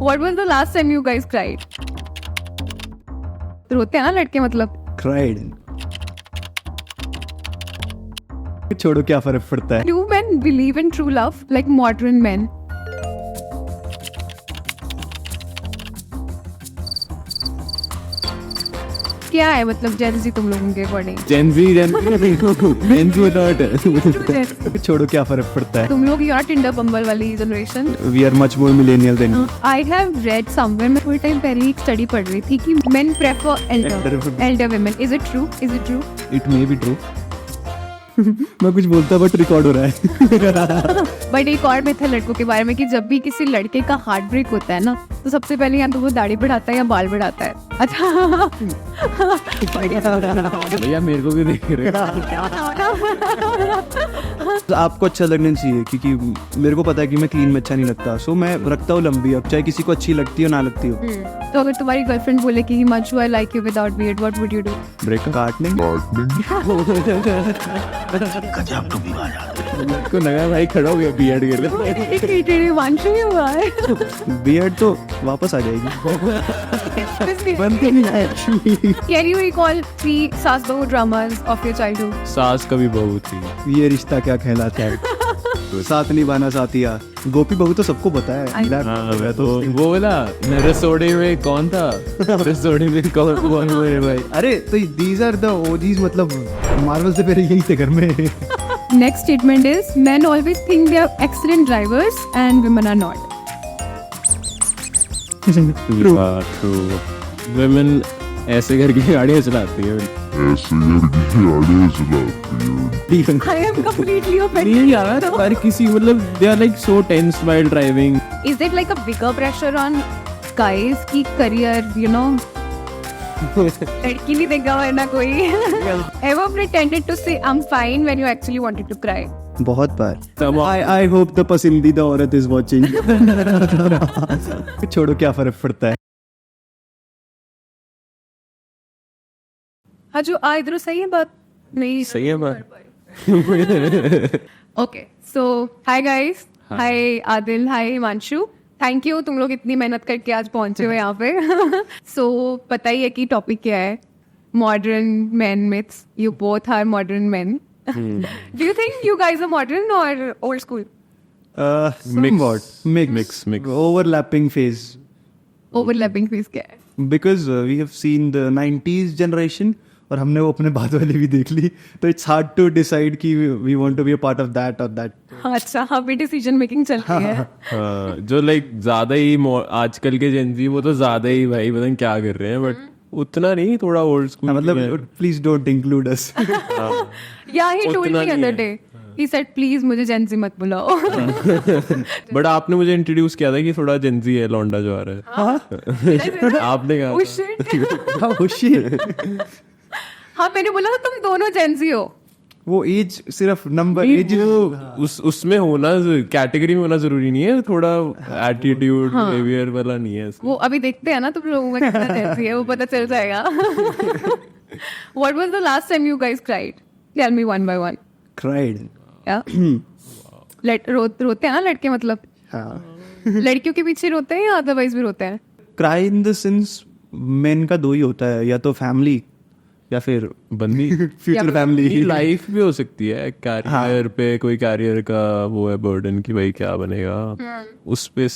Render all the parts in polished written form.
What was the last time you guys cried? रोते हैं ना लड़के मतलब. Cried. छोड़ो क्या फर्क पड़ता है. Do men believe in true love like modern men? क्या है मतलब जेंजी तुम लोगों के अकॉर्डिंग? जेंजी छोड़ो क्या फर्क पड़ता है. तुम लोग यू आर टिंडर बम्बल वाली generation. We are much more millennial than I have read somewhere, मैं थोड़ी टाइम पहले एक स्टडी पढ़ रही थी कि men prefer elder women. Is it true? it may be true. मैं कुछ बोलता बट रिकॉर्ड हो रहा है. बट एक और मिथ है लड़कों के बारे में कि जब भी किसी लड़के का हार्ट ब्रेक होता है ना तो सबसे पहले या तो वो दाढ़ी बढ़ाता है या बाल बढ़ाता है. अच्छा भैया मेरे को भी देख रहे आपको अच्छा लगना चाहिए क्योंकि मेरे को पता है कि मैं क्लीन में अच्छा नहीं लगता. सो मैं रखता हूँ लंबी. अब चाहे किसी को अच्छी लगती हो ना लगती हो. तो अगर तुम्हारी गर्लफ्रेंड बोले कि Himanshu I like you without beard what would you do? Break काटने को लगा भाई खड़ा हो गया बियर्ड के लिए. हिमांशु ही हुआ है. बियर्ड तो वापस आ जाएगी. Can you recall 3 सास बहू dramas of your childhood? सास कभी बहू थी. ये रिश्ता क्या कहलाता है. साथ निभाना साथिया. गोपी बहू तो सबको पता है. मैं तो वो बोला रसोड़े में कौन था. रसोड़े में कौन मेरे भाई. अरे तो these are the OGs. मतलब मार्वल से पहले यही थे घर में. Next statement is men always think they are excellent drivers and women are not. True. Women ऐसे करके गाड़ियाँ चलाती है. I am completely offended. नहीं यार पर किसी मतलब they are like so tense while driving. Is it like a bigger pressure on guys की career, you know? लड़की नहीं देगा वरना कोई. Ever pretended to say I'm fine when you actually wanted to cry? बहुत बार. I hope the पसंदीदा औरत is watching. छोड़ो क्या फर्क पड़ता है. हाँ जो इधर सही है बात नहीं सही है बात. Okay so hi guys. Hi Adil. Hi Himanshu. Thank you तुम लोग इतनी मेहनत करके आज पहुंचे हो यहाँ पे. सो पता ही है कि टॉपिक क्या है. Modern man myths. You both are modern man. Do you think you guys are modern और old school? Mix. Overlapping phase. Overlapping phase क्या है? Because we have seen the 90s generation और हमने वो अपने बाद वाली भी देख ली. तो it's hard to decide कि we want to be a part of that or that. अच्छा हाँ भी डिसीजन मेकिंग चल रही है. जो लाइक ज्यादा ही आजकल के जेंजी वो तो ज्यादा ही भाई पता नहीं क्या कर रहे हैं. बट उतना नहीं थोड़ा ओल्ड स्कूल. मतलब प्लीज डोंट इंक्लूड अस. या he told me other day he said please मुझे जेंजी मत बुलाओ. बट आपने मुझे इंट्रोड्यूस किया था कि थोड़ा जेंजी है लौंडा जो आ रहा है. आपने कहा Oh shit. हाँ मैंने बोला था तुम दोनों जेंजी हो. वो एज सिर्फ नंबर एज उसमें होना कैटेगरी में होना जरूरी नहीं है. थोड़ा एटीट्यूड बिहेवियर वाला नहीं है. वो अभी देखते हैं ना तुम लोगों में कितना जेंजी है वो पता चल जाएगा. What was the last time you guys cried? Tell me one by one. cried. रोते हैं ना लड़के मतलब. हाँ. लड़कियों के पीछे रोते हैं या अदरवाइज भी रोते हैं? Cry in the sense main का दो ही होता है. या तो फैमिली या फिर बंदी. Future family. लाइफ भी हो सकती है. कैरियर पे कोई कैरियर का वो है बर्डन कि भाई क्या बनेगा. उस पे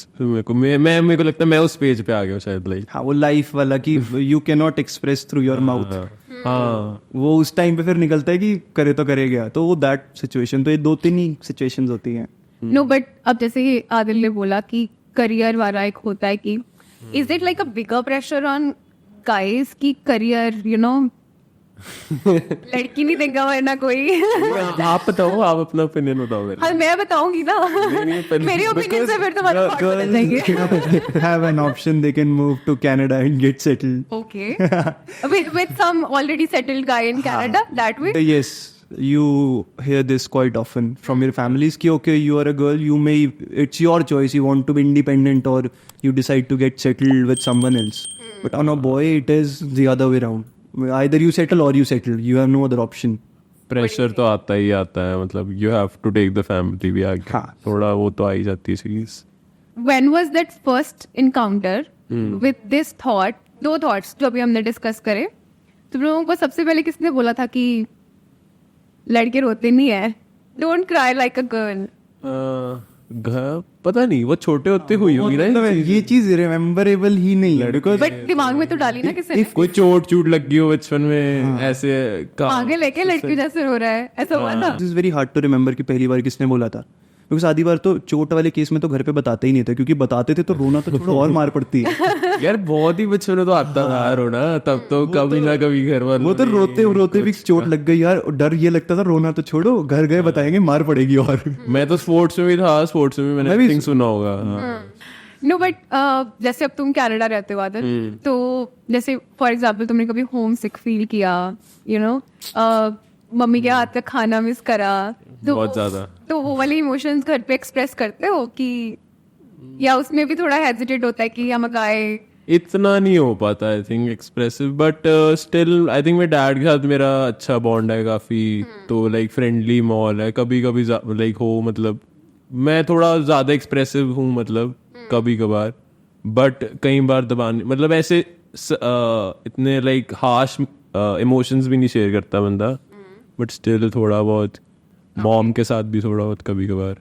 मेरे को लगता है मैं उस पेज पे आ गया शायद. लाइक हाँ वो लाइफ वाला कि you can not express through your mouth. हाँ वो उस टाइम पे फिर निकलता है कि करे तो करे गया. तो वो दैट सिचुएशन. तो ये 2-3 ही सिचुएशंस होती हैं. नो बट अब जैसे ही आदिल ने बोला कि करियर वाला एक होता है कि is it like a bigger pressure on guys की करियर यू नो लड़की नहीं देगा वरना कोई. आप बताओ. आप अपना ओपिनियन बताओ. हाँ मैं बताऊंगी ना. मेरे ओपिनियन से फिर तुम्हारे थॉट बदल जाएंगे. have an option they can move to Canada and get settled. Okay. with some already settled guy in Canada that way. Yes, you hear this quite often from your families कि okay you are a girl, you may, it's your choice, you want to be independent or you decide to get settled with someone else. But on a boy it is the other way around. Either you settle or you settle, you have no other option. Pressure तो आता है. मतलब you have to take the family भी आगे. थोड़ा वो तो आ ही जाती है चीज. when was that first encounter with this thought? 2 thoughts जो अभी हमने डिस्कस करे. तुम लोगों को सबसे पहले किसने बोला था कि लड़के रोते नहीं है, don't cry like a girl? पता नहीं, वो छोटे होते हुई होगी ना मतलब ये चीज रिमेम्बरेबल ही नहीं है बिकॉज बट दिमाग में तो डाली ना किसी ने. कोई चोट लगी हो बचपन में ऐसे आगे लेके लड़की जैसे रो रहा है, ऐसा हुआ था. This is very hard to remember कि पहली बार किसने बोला था. क्योंकि आधी बार तो चोट वाले केस में तो घर पे बताते ही नहीं थे, क्योंकि बताते थे तो रोना तो छोड़ो और मार पड़ती है. यार बहुत ही बचपन में तो आता था रोना, तब तो कभी ना कभी घर वाले वो तो रोते रोते भी चोट लग गई यार, डर ये लगता था रोना तो छोड़ो, घर गए बताएंगे मार पड़ेगी. और मैं तो स्पोर्ट्स में भी था, स्पोर्ट्स में भी मैंने थिंक सुना होगा. नो बट जैसे अब तुम कनाडा रहते हो आदर, तो जैसे फॉर एग्जांपल तुमने कभी होम सिक फील किया, यू नो, मम्मी के हाथ का खाना मिस करा, तो बहुत ज्यादा. तो वो वाले इमोशंस घर पे एक्सप्रेस करते हो कि, या उसमें भी थोड़ा हेजिटेट होता है कि हम आए? इतना नहीं हो पाता I think expressive, but still I think मेरे डैड के साथ मेरा अच्छा बॉन्ड है काफी. तो लाइक फ्रेंडली माहौल है, कभी कभी लाइक हो, मतलब मैं थोड़ा ज्यादा एक्सप्रेसिव हूँ, मतलब कभी कभार, बट कई बार दबाने, मतलब ऐसे इतने लाइक हार्श इमोशंस भी नहीं शेयर करता बंदा, बट स्टिल थोड़ा बहुत मॉम के साथ भी थोड़ा बहुत कभी कभार.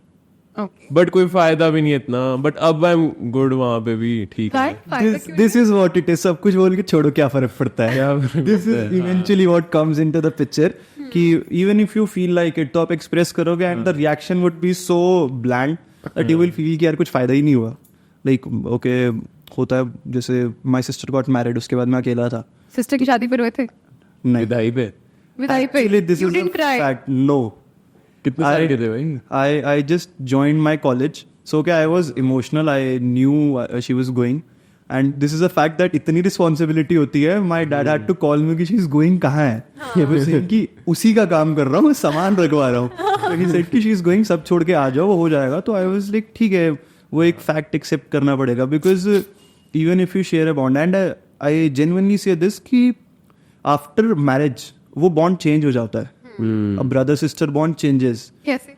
बट कोई फायदा भी नहीं इतना, बट अब आई एम गुड वहां पे भी ठीक है. This is what it is. सब कुछ बोल के छोड़ो, क्या फर्क पड़ता है. This is eventually what comes into the picture कि even if you feel like it तो आप एक्सप्रेस करोगे and the reaction would be so bland that you will feel कि यार कुछ फायदा ही नहीं हुआ. लाइक ओके होता है, जैसे माय सिस्टर गॉट मैरिड, उसके बाद मैं अकेला था. सिस्टर की शादी पे रोए थे? नहीं, विदाई पे. विदाई पे Actually, this you is didn't a cry? fact. No. कितने साल के थे भाई? I just joined my college. So okay, I was emotional. I knew she was going. And this is a fact that इतनी responsibility होती है. My dad had to call me कि she is going कहाँ है. He was saying कि उसी का काम कर रहा हूँ, सामान रखवा रहा हूँ. So he said कि she is going, सब छोड़ के आ जाओ, वो हो जाएगा. तो I was like ठीक है, वो एक fact accept करना पड़ेगा. Because even if you share a bond, and I genuinely say this कि after marriage वो बॉन्ड चेंज हो जाता है. अब ब्रदर सिस्टर बॉन्ड चेंजेस. कैसे?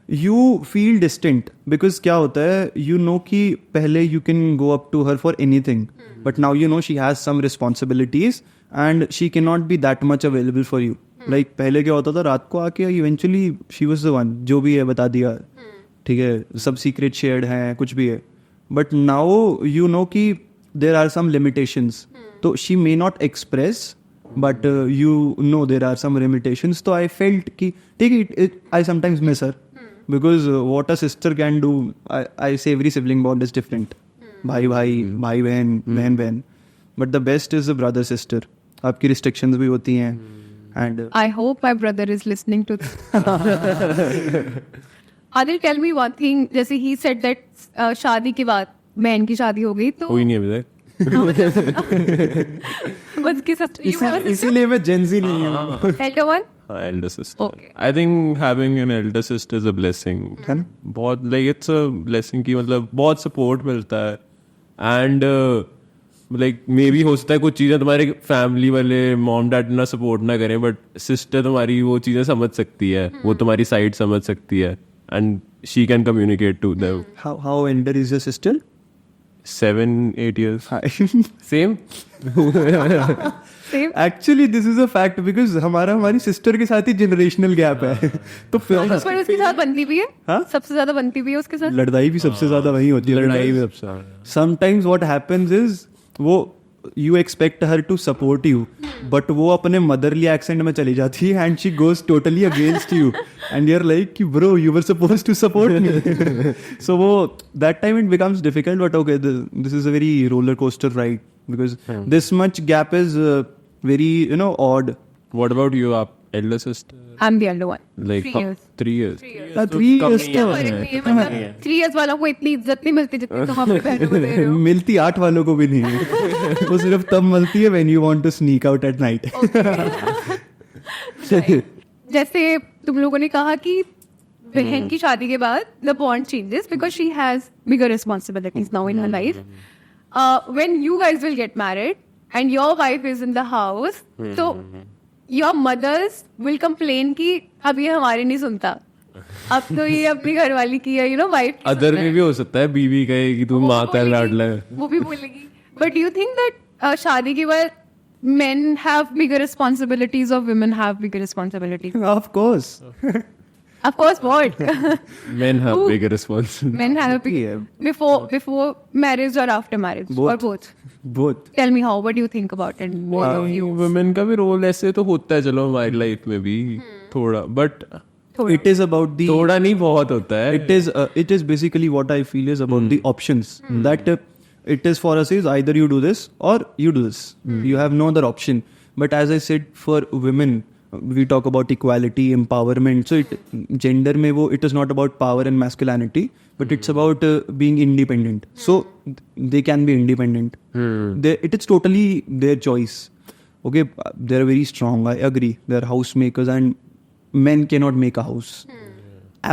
यू फील डिस्टेंट बिकॉज क्या होता है, यू नो कि पहले you can go up to her for anything, but now you know she has some responsibilities and she can not be that much available for you. Like पहले क्या होता था, रात को आके eventually she was the one, जो भी है बता दिया, ठीक है, सब सीक्रेट शेयर्ड हैं, कुछ भी है. बट नाउ यू नो कि देर आर सम लिमिटेशंस, तो she may not express, but you know there are some limitations. So I felt ki take it, I sometimes miss her because what a sister can do, I say every sibling bond is different. Bhai बहन, बहन बहन, but the best is the brother sister. आपकी restrictions भी होती हैं and I hope my brother is listening to this. Adil, tell me one thing. जैसे he said that शादी के बाद बहन की शादी हो गई तो कोई नहीं अभी तक. इसीलिए मैं Gen Z नहीं हूँ. Elder one? Elder sister. Okay. I think having an elder sister is a blessing. है ना? बहुत like it's a blessing की मतलब बहुत support मिलता है and like maybe हो सकता है कुछ चीज़ें तुम्हारे फैमिली वाले मॉम डैड ना सपोर्ट ना करें, बट सिस्टर तुम्हारी वो चीज़ें समझ सकती है, वो तुम्हारी साइड समझ सकती है and she can communicate to them. How elder is your sister? 7-8 years. Same. Same. Actually this is a fact because हमारी सिस्टर के साथ ही जनरेशनल गैप है. तो पर उसके साथ बनती भी है. हाँ? सबसे ज्यादा बनती भी है उसके साथ. लड़ाई भी सबसे ज्यादा वही होती है. लड़ाई भी सबसे ज्यादा. Sometimes what happens is वो you expect her to support you, but वो अपने motherly accent में चली जाती है and she goes totally against you and you're like कि bro you were supposed to support me. So वो that time it becomes difficult, but okay, this is a very roller coaster ride because this much gap is very odd. What about you? आप elder sister? I'm the elder one. Like 3 years. 3 years. 3 years क्या फर्क नहीं है, मतलब 3 years वालों को इतनी इज्जत नहीं मिलती जितनी तुम अपने बहनों को दे रहे हो. मिलती 8 वालों को भी नहीं है. वो सिर्फ तब मिलती है when you want to sneak out at night. जैसे तुम लोगों ने कहा कि बहन की शादी के बाद the bond changes because she has bigger responsibilities now in her life. When you guys will get married and your wife is in the house, so your mothers will complain कि अब ये हमारे नहीं सुनता. अब तो ये अपनी घरवाली की है, वाइफ अदर में भी हो सकता है, बीवी कहे कि तू माता है लाडला है. वो भी बोलेगी. बट यू थिंक दैट शादी के बाद men have bigger responsibilities or women have bigger responsibilities? Of course. Of course, what? Men have Who- bigger responsibility. Men have big, Yeah. before marriage or after marriage or both. Both. Tell me how. What do you think about it? Both of you. Women का भी role ऐसे तो होता है, चलो हमारी life में भी थोड़ा, but It is about the. थोड़ा नहीं बहुत होता है. It is basically what I feel is about the options that it is for us is either you do this or you do this. You have no other option. But as I said, for women, we talk about equality, empowerment. So gender में वो it is not about power and masculinity, but it's about being independent. So they can be independent. It is totally their choice. Okay, they're very strong. I agree. They're housemakers, and men cannot make a house.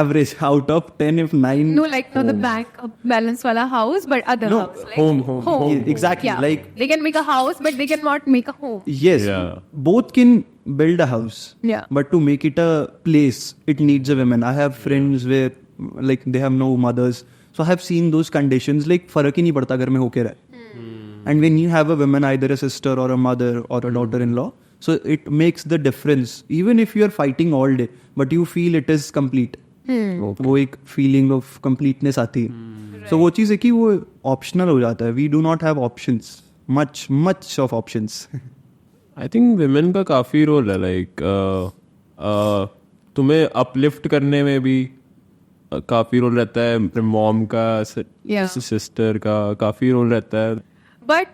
Average out of 10, if 9. No, like not the bank balance wala house, but other No, house. Like home. Yeah, exactly. Yeah. Like they can make a house, but they cannot make a home. yes, Yeah. both can build a house. Yeah. But to make it a place, it needs a woman. I have friends where like they have no mothers, so I have seen those conditions. Like फर्क ही नहीं पड़ता घर में होके रहे. And when you have a woman, either a sister or a mother or a daughter-in-law, so it makes the difference. Even if you are fighting all day, but you feel it is complete. वो एक feeling of completeness आती है. सो वो चीज़ है कि वो optional हो जाता है. We do not have options, much of options. I think women का काफी रोल है, लाइक तुम्हें अपलिफ्ट करने में भी काफी रोल रहता है. मॉम का, Yeah. सिस्टर का काफी रोल रहता है. But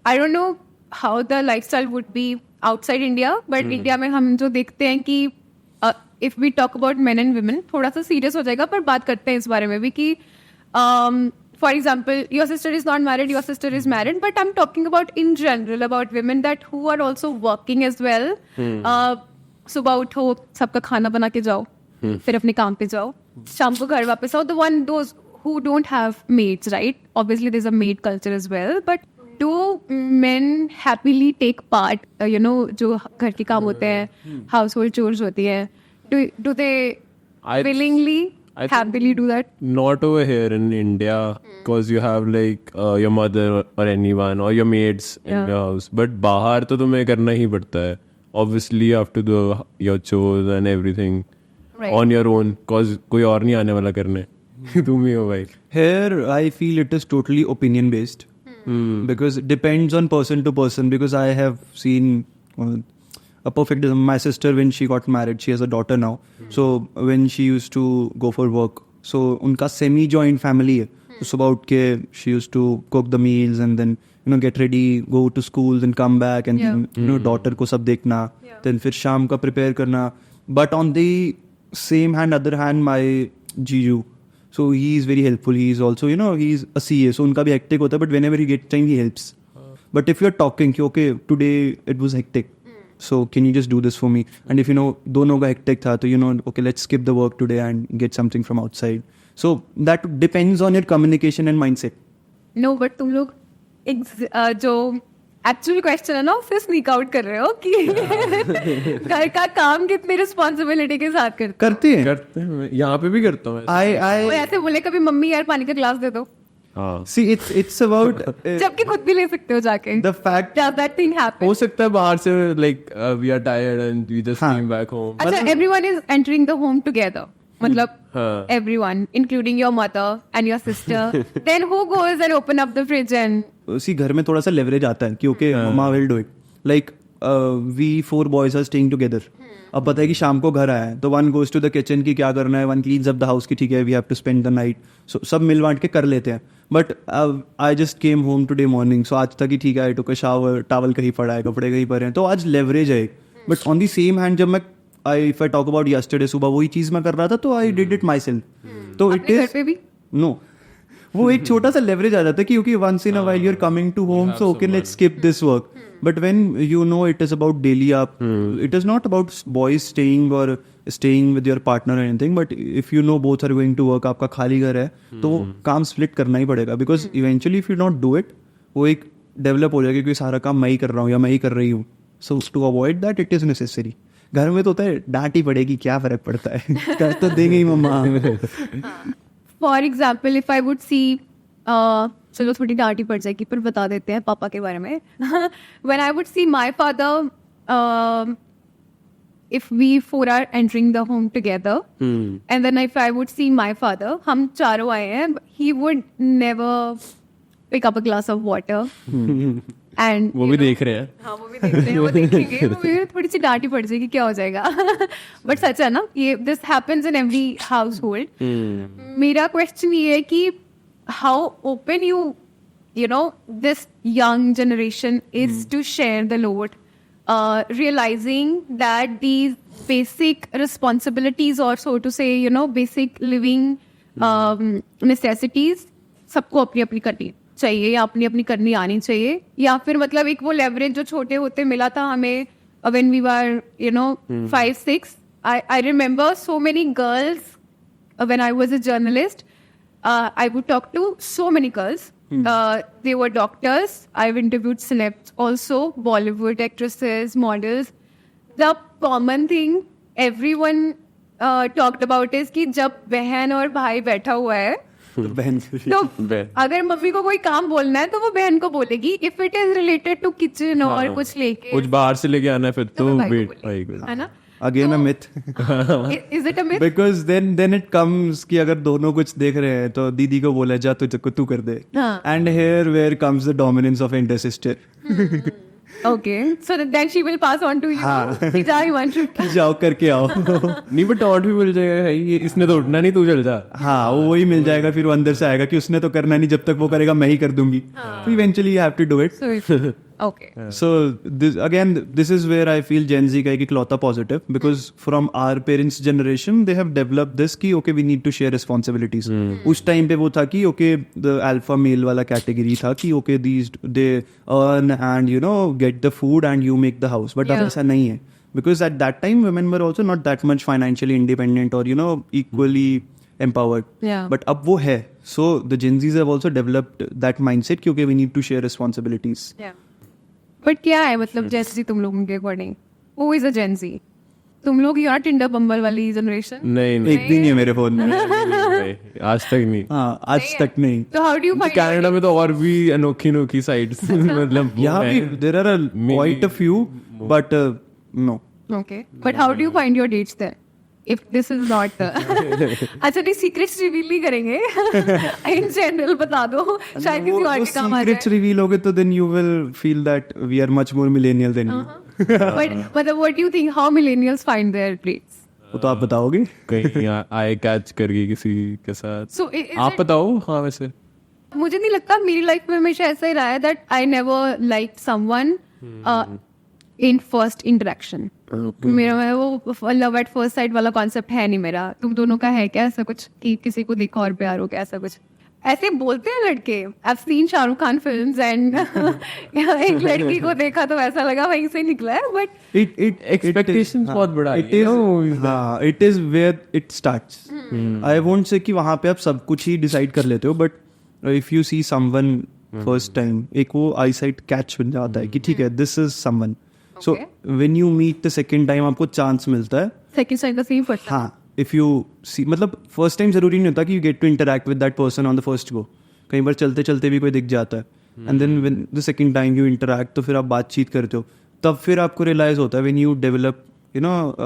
I don't know how the lifestyle would be outside India, but India में हम जो देखते हैं कि if we talk about men and women, थोड़ा सा serious हो जाएगा, पर बात करते हैं इस बारे में भी कि for example, your sister is not married, your sister is married, but I'm talking about in general about women that who are also working as well. सुबह उठो, सबका खाना बना के जाओ, फिर अपने काम पे जाओ, शाम को घर वापस आओ. Those who don't have maids, right? Obviously, there's a maid culture as well. But do men happily take part? जो घर के काम होते हैं, household chores होती है. Do they willingly, I think- happily do that? Not over here in India, because you have like your mother or anyone or your maids in Yeah. your house. But बाहर तो तुम्हें करना ही पड़ता है. Obviously, you have to do your chores and everything Right. on your own, because कोई और नहीं आने वाला करने. तुम ही हो भाई. Here, I feel it is totally opinion based. Because it depends on person to person. Because I have seen a perfect example. My sister, when she got married, she has a daughter now. So when she used to go for work, so उनका semi joint family है. So सुबह उठ के she used to cook the meals and then get ready, go to schools and come back and Yeah. then, daughter को सब देखना. Then फिर शाम का prepare करना. But on the same hand, other hand, my Jiju. So he is very helpful. He is also, he is a CA. So उनका भी hectic होता है, but whenever he gets time, he helps. But if you're talking, कि okay, today it was hectic. So can you just do this for me? And if दोनों का hectic था, तो okay, let's skip the work today and get something from outside. So that depends on your communication and mindset. No, but तुम लोग जो actual question है ना, फिर स्नीक आउट कर रहे हो कि घर का काम कितनी रिस्पॉन्सिबिलिटी के साथ करते हैं. करते हैं, मैं यहाँ पे भी करता हूँ ऐसे. वो I ऐसे बोले कभी मम्मी यार पानी का ग्लास दे दो, हाँ, see it's about जबकि खुद भी ले सकते हो जाके. the fact. Does that thing happen? हो सकता है बाहर से like we are tired and we just हाँ. Came back home. अच्छा, everyone is entering the home together. मतलब हाँ. everyone, including your mother and your sister. Then who goes and open up the fridge and उसी घर में थोड़ा सा leverage आता है कि ओके मम्मा will do it. Like we 4 boys are staying together. अब पता है कि शाम को घर आया है तो one goes to the kitchen की क्या करना है, one cleans up the house की ठीक है we have to spend the night. So सब मिल बांट के कर लेते हैं. But I just came home today morning, so आज तक ही ठीक है, आई टुक अ शावर, टॉवल कहीं पड़ा है, कपड़े कहीं पड़े हैं, तो आज लेवरेज है. But on the same hand जब मैं if I talk about yesterday, सुबह वही चीज मैं कर रहा था तो I did it my self. तो इट अपने घर इज पे भी? नो, वो एक छोटा सा लेवरेज आ जाता है कि okay once in a while you are coming to home, so okay let's skip this work. But when it is about daily आप, it is not about boys staying और स्टेइंग विद योर पार्टनर और anything, but if both are going to work, आपका खाली घर है तो वो काम स्प्लिट करना ही पड़ेगा. Because eventually if you not do it, वो एक डेवलप हो जाएगा कि सारा काम मैं ही कर रहा हूँ या मैं ही कर रही हूँ. So to avoid that it is necessary. घर में तो होता है डांट ही पड़ेगी, क्या फर्क पड़ता है, कर तो देंगे ही मम्मा। For example if I would see, चलो थोड़ी डांट ही पड़ जाएगी पर बता देते हैं पापा के बारे में। When I would see my father, if we four are entering the home together, and then if I would see my father, हम चारों आए हैं, he would never pick up a glass of water, and वो भी देख रहे हैं। हाँ वो भी देख रहे हैं, वो देखेंगे, वो भी थोड़ी सी डांट ही पड़ जाएगी, क्या हो जाएगा। बट सच है ना, ये this happens in every house hold. मेरा क्वेश्चन ये है कि how open you know this young generation is to share the load, realizing that these basic responsibilities, or so to say, you know, basic living necessities सबको अपनी अपनी करनी चाहिए या अपनी अपनी करनी आनी चाहिए, या फिर मतलब एक वो लेवरेज जो छोटे होते मिला था हमें when we were, you know, 5-6. I remember so many girls when I was a journalist. I would talk to so many girls. They were doctors. I've interviewed celebs also, Bollywood actresses, models. The common thing everyone talked about is कि जब बहन और भाई बैठा हुआ है बहन तो अगर मम्मी को कोई काम बोलना है तो वो बहन को बोलेगी, if it is related to kitchen और कुछ लेके कुछ बाहर से लेके आना है फिर तो भाई को वेट बोलेगी, भाई को। है ना? Again a myth, is it a myth? Because then it comes कि अगर दोनों कुछ देख रहे हैं तो दीदी को बोला जा तू कर दे, हाँ. And here where comes the dominance of elder sister. Okay, so then she will pass on to you. हाँ. कि जा हिमांशु। जाओ करके आओ। नहीं बट टॉन्ट भी मिल जाएगा भाई, ये इसने तो उठना नहीं, तू चल जा। हाँ वो वही मिल जाएगा, फिर वो अंदर से आएगा कि उसने तो करना नहीं, जब तक वो करेगा मैं ही कर दूंगी। तो eventually you have to do it. So if- okay. So this is where I feel Gen Z का एक इकलौता positive, because from our parents generation they have developed this कि okay we need to share responsibilities. उस time पे वो था कि okay the alpha male वाला category था कि okay these they earn and you know get the food and you make the house, but अब Yeah. ऐसा नहीं है, because at that time women were also not that much financially independent or you know equally empowered. Yeah. But अब वो है, so the Gen Zs have also developed that mindset कि okay we need to share responsibilities. Yeah. But क्या है मतलब जैसे तुम लोगों के अकॉर्डिंग हु इज अ जेन ज़ी? तुम लोग यार टिंडर बम्बल वाली जनरेशन? नहीं नहीं एक भी नहीं है मेरे फोन में। नहीं, आज तक नहीं। हाँ आज तक नहीं। तो how do you find Canada में तो और भी अनोखी अनोखी साइट्स मतलब वो यहाँ भी हैं। There are quite a few but no. Okay but how do you find your dates there if this is not अच्छा नहीं सीक्रेट्स रिवील नहीं करेंगे इन जनरल बता दो शायद किसी और के काम आ सीक्रेट्स जाए रिवील होगे तो then you will feel that we are much more millennial than you. But मतलब what do you think how millennials find their dates? वो तो आप बताओगे। कहीं आए कैच करके किसी के साथ। सो आप बताओ। हाँ वैसे मुझे नहीं लगता, मेरी लाइफ में हमेशा ऐसा ही रहा है that I never like someone in first interaction. मेरा मैं वो लव एट फर्स्ट साइट वाला कॉन्सेप्ट है नहीं मेरा। तुम दोनों का है क्या ऐसा कुछ कि किसी को देखा और प्यार हो गया ऐसा कुछ? ऐसे बोलते हैं लड़के। I seen Shahrukh Khan films and एक लड़की को देखा तो ऐसा लगा वहीं से निकला है, बट एक्सपेक्टेशंस बहुत बड़ा इट इज हाँ it is where it starts. I won't say कि वहाँ पे आप सब कुछ ही डिसाइड कर लेते हो, but if you see someone first time एक वो आई साइट कैच बन जाता है कि ठीक है this is someone. So when you meet the second time आपको चांस मिलता है। सेकंड साइड का सेम फर्स्ट। हाँ इफ यू सी मतलब फर्स्ट टाइम जरूरी नहीं होता कि you get to interact with that person on the first go. कई बार चलते चलते भी कोई दिख जाता है and then when the second time you interact तो फिर आप बातचीत करते हो, तब फिर आपको रियलाइज होता है when you develop you know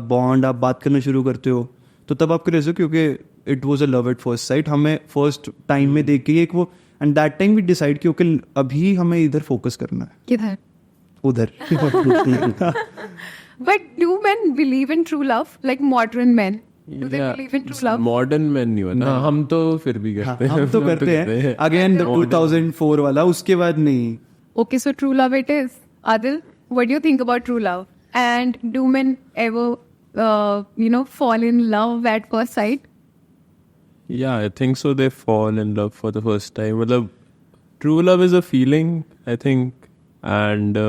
bond, आप बात करना शुरू करते हो तो तब आपको रियलाइज हो क्योंकि it was a love at first sight. हमें फर्स्ट टाइम में देख के एक वो and that time we decide कि ओके अभी हमें इधर फोकस करना है, किधर? उधर। But do men believe in true love, like modern men? Do they believe in true love? Modern man नहीं होना, हम तो फिर भी करते हैं। हम तो करते हैं अगेन 2004 वाला, उसके बाद नहीं। Okay, so true love it is. Adil, what do you think about true love? And do men ever, fall in love at first sight? Yeah, I think so. They fall in love for the first time. मतलब true love is a feeling, I think, and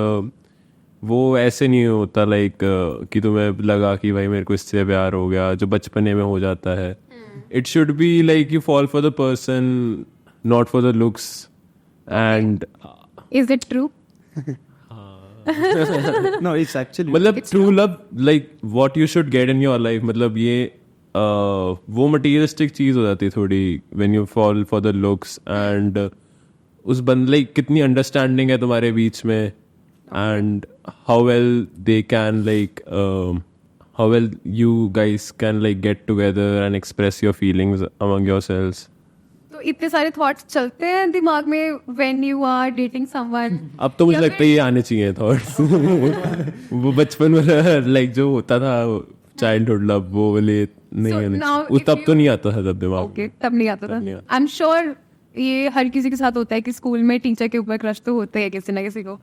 वो ऐसे नहीं होता like कि तुम्हें लगा कि भाई मेरे को इससे प्यार हो गया जो बचपने में हो जाता है। It should be like you fall for the person not for the looks and Is it true? No, it's actually मतलब true love like what you should get in your life, मतलब ये वो मटीरियलिस्टिक चीज हो जाती है थोड़ी when you fall for the looks and उस बंदे लाइक कितनी अंडरस्टैंडिंग है तुम्हारे बीच में and how well they can like how well you guys can like get together and express your feelings among yourselves. तो इतने सारे थॉट्स चलते हैं दिमाग में when you are dating someone. अब तो मुझे लगता है ये आने चाहिए थॉट्स वो बचपन में लाइक जो होता था चाइल्डहुड लव वो वाले नहीं So आने now चाहिए। if तब तो you- नहीं आता था तब दिमाग ओके तब नहीं आता था नहीं आता। आई एम श्योर ये हर किसी के साथ होता है कि स्कूल में टीचर के ऊपर क्रश तो होते है किसी ना किसी को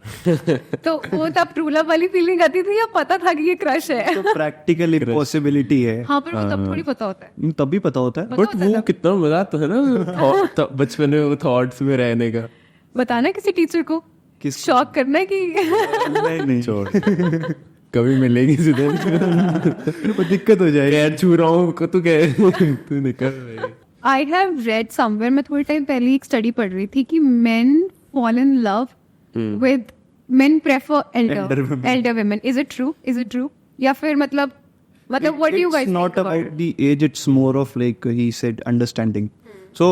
तो वो तब ट्रू लव वाली फीलिंग आती थी या पता था कि ये क्रश है तो प्रैक्टिकल पॉसिबिलिटी है। हाँ पर वो तब थोड़ी पता होता है तब भी पता होता है। बट वो कितना मजा आता है ना बचपन में वो थॉट्स में रहने का। बताना किसी टीचर को किसको? शॉक करना है कि नहीं नहीं छोड़ कभी मिलेगी किसी दिन वो दिक्कत हो जाएगी। पैर छू रहा हूँ तू क्या तू निकल आई हैव रेड समवेयर, मैं थोड़ी टाइम पहले एक स्टडी पढ़ रही थी कि men fall in love with men prefer elder women. Is it true? या फिर मतलब what do you guys It's not think about about the age, it's more of like he said understanding. So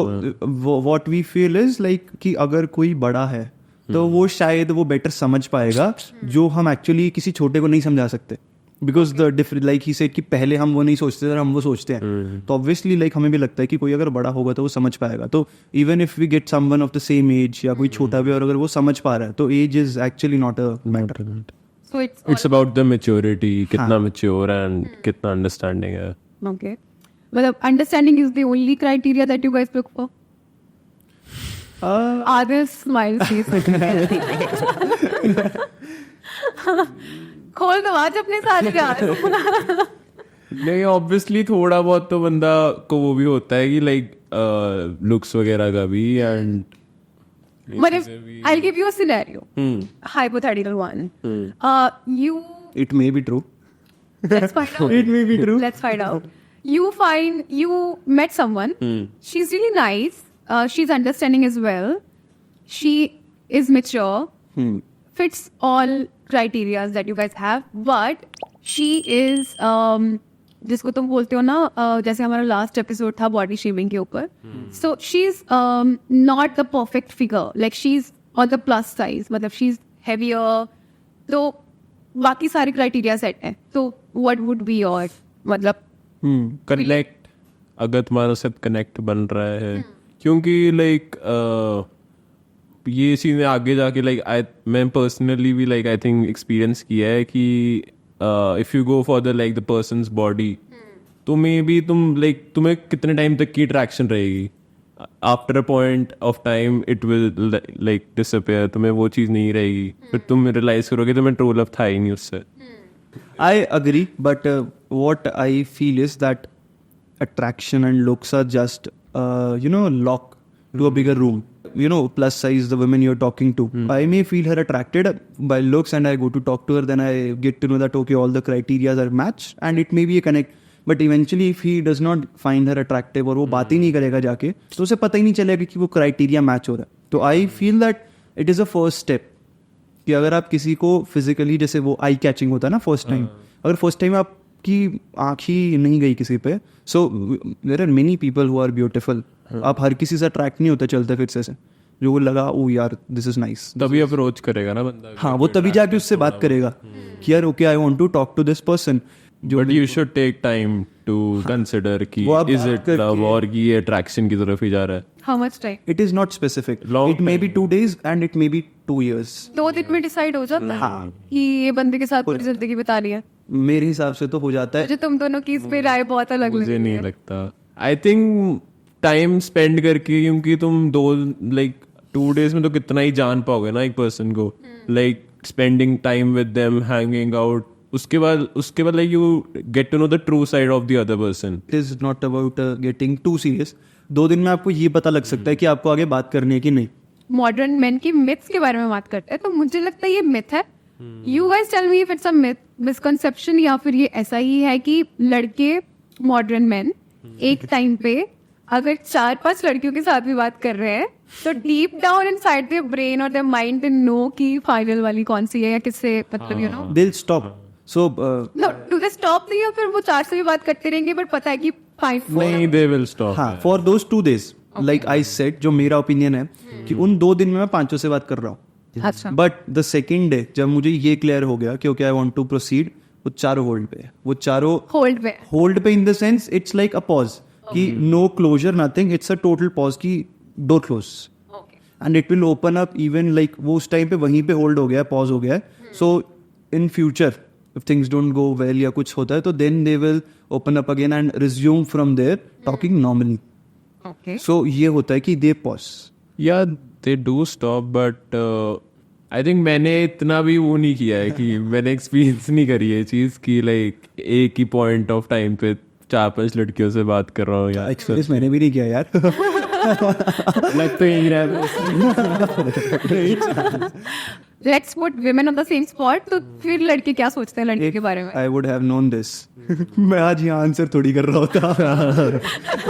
what we feel is like कि अगर कोई बड़ा है तो वो शायद वो बेटर समझ पाएगा जो हम एक्चुअली किसी छोटे को नहीं समझा सकते। Because the different like he said कि पहले हम वो नहीं सोचते थे हम वो सोचते हैं तो ऑब्वियसली लाइक हमें भी लगता है कि कोई अगर बड़ा होगा तो वो समझ पाएगा। तो even if we get someone of the same age या कोई छोटा भी और अगर वो समझ पा रहा है तो age is actually not a matter. So it's about the maturity कितना मेच्योर एंड कितना अंडरस्टैंडिंग है। okay. मतलब understanding is the only criteria that you guys look for. Adil smile please. खोल दो आज अपने साथ यार नहीं ऑब्वियसली थोड़ा बहुत तो बंदा को वो भी होता है कि लाइक लुक्स वगैरह का भी एंड मतलब I'll give you a scenario. Hypothetical one. You It may be true. let's find out. It may be true. Let's find out. You met someone. She's really nice. She's understanding as well. She is mature. Fits all criteria that you guys have. But she is जिसको तुम बोलते हो ना जैसे हमारा last episode था body shaming के ऊपर. So she is not the perfect figure. Like she is on the plus size. मतलब शी इज हैवियर. तो बाकी सारे क्राइटेरिया सेट हैं. तो व्हाट वुड बी योर मतलब कनेक्ट अगर तुम्हारे साथ कनेक्ट बन रहा है क्योंकि लाइक ये चीज़ें आगे जाके लाइक मैं पर्सनली भी लाइक आई थिंक एक्सपीरियंस किया है कि if you go for the like the persons body तो मे बी तुम लाइक तुम्हें कितने टाइम तक की अट्रैक्शन रहेगी. After a point of time it will like disappear. तुम्हें वो चीज़ नहीं रहेगी. फिर तुम रियलाइज करोगे तुम्हें ट्रू लव था ही नहीं उससे. I agree, but what I feel is that attraction and looks are just, lock to a bigger room. Plus size, the women you're talking to. I may feel her attracted by looks and I go to talk to her, then I get to know that, okay, all the criteria are matched and it may be a connect. But eventually if he does not find her attractive और वो बात ही नहीं करेगा जाके तो उसे पता ही नहीं चलेगा कि वो criteria match हो रहा है. तो I feel that it is a first step. कि अगर आप किसी को फिजिकली जैसे वो आई कैचिंग होता है ना फर्स्ट टाइम, अगर फर्स्ट टाइम आपकी आँख ही नहीं गई किसी पे, so there are many people who are beautiful. आप हर किसी से अट्रैक्ट नहीं होते चलते फिर से जो वो लगा ओ यार दिस इज नाइस, तभी अप्रोच करेगा ना बंदा. हाँ वो तभी जाके उससे बात करेगा कि यार okay I want to talk to this person. But you should take time to consider कि वो आप इज बात इट करके- लव और कि ये अट्रैक्शन की तरफ ही जा रहा है. How much time? It is not specific. Long it may be 2 days and it may be 2 years. 2 दिन में डिसाइड हो जाता है हाँ. कि ये बंदे के साथ पूरी जिंदगी बितानी है. मेरे हिसाब से तो हो जाता है. मुझे तुम दोनों की इस पे राय बहुत अलग मुझे लगी नहीं है. लगता. आई थिंक टाइम स्पेंड करके क्योंकि तुम 2 days में तो कितना ही जान पाओगे ना एक पर्सन को. Like spending time with them, hanging out, उसके बाद like you get to know the true side of the other person. It is not about getting too serious. 2 दिन में आपको ये पता लग सकता है कि आपको आगे बात करनी है कि नहीं. मॉडर्न मेन की मिथ्स के बारे में बात करते हैं तो मुझे लगता है ये मिथ है. You guys tell me if it's a myth, misconception, या फिर ये ऐसा ही है कि लड़के मॉडर्न मेन एक टाइम पे अगर 4-5 लड़कियों के साथ भी बात कर रहे हैं तो deep down inside their brain और देयर माइंड दे नो कि फाइनल वाली कौन सी है या किससे मतलब you know they'll stop. So do they stop नहीं, या फिर वो 4 से भी बात करते रहेंगे बट पता है कि 5 नहीं, they will stop. हाँ, for those 2 days, like I said, जो मेरा ओपिनियन है कि उन 2 दिन में मैं 5 से बात कर रहा हूँ. अच्छा बट द सेकेंड डे जब मुझे ये क्लियर हो गया कि okay I want to proceed, वो चारों होल्ड पे है. वो चारों होल्ड पे in the sense it's like a pause कि no closure nothing, it's a total pause की door close and it will open up even like वो उस टाइम पे वहीं पे होल्ड हो गया, पॉज हो गया है. So in future if things don't go well या कुछ होता है तो then they will open up again and resume from there talking normally. Okay so ये होता है कि they pause. Yeah, they do stop, but I think मैंने इतना भी वो नहीं किया है कि मैंने एक्सपीरियंस नहीं करी है चीज़ कि लाइक एक ही पॉइंट ऑफ टाइम पे 4-5 लड़कियों से बात कर रहा हूँ या एक्सपीरियंस मैंने भी नहीं किया यार. लग तो यही रहा है. Let's put women on the same spot. तो फिर लड़के क्या सोचते हैं लड़की के बारे में? I would have known this. मैं आज यहाँ आंसर थोड़ी कर रहा होता.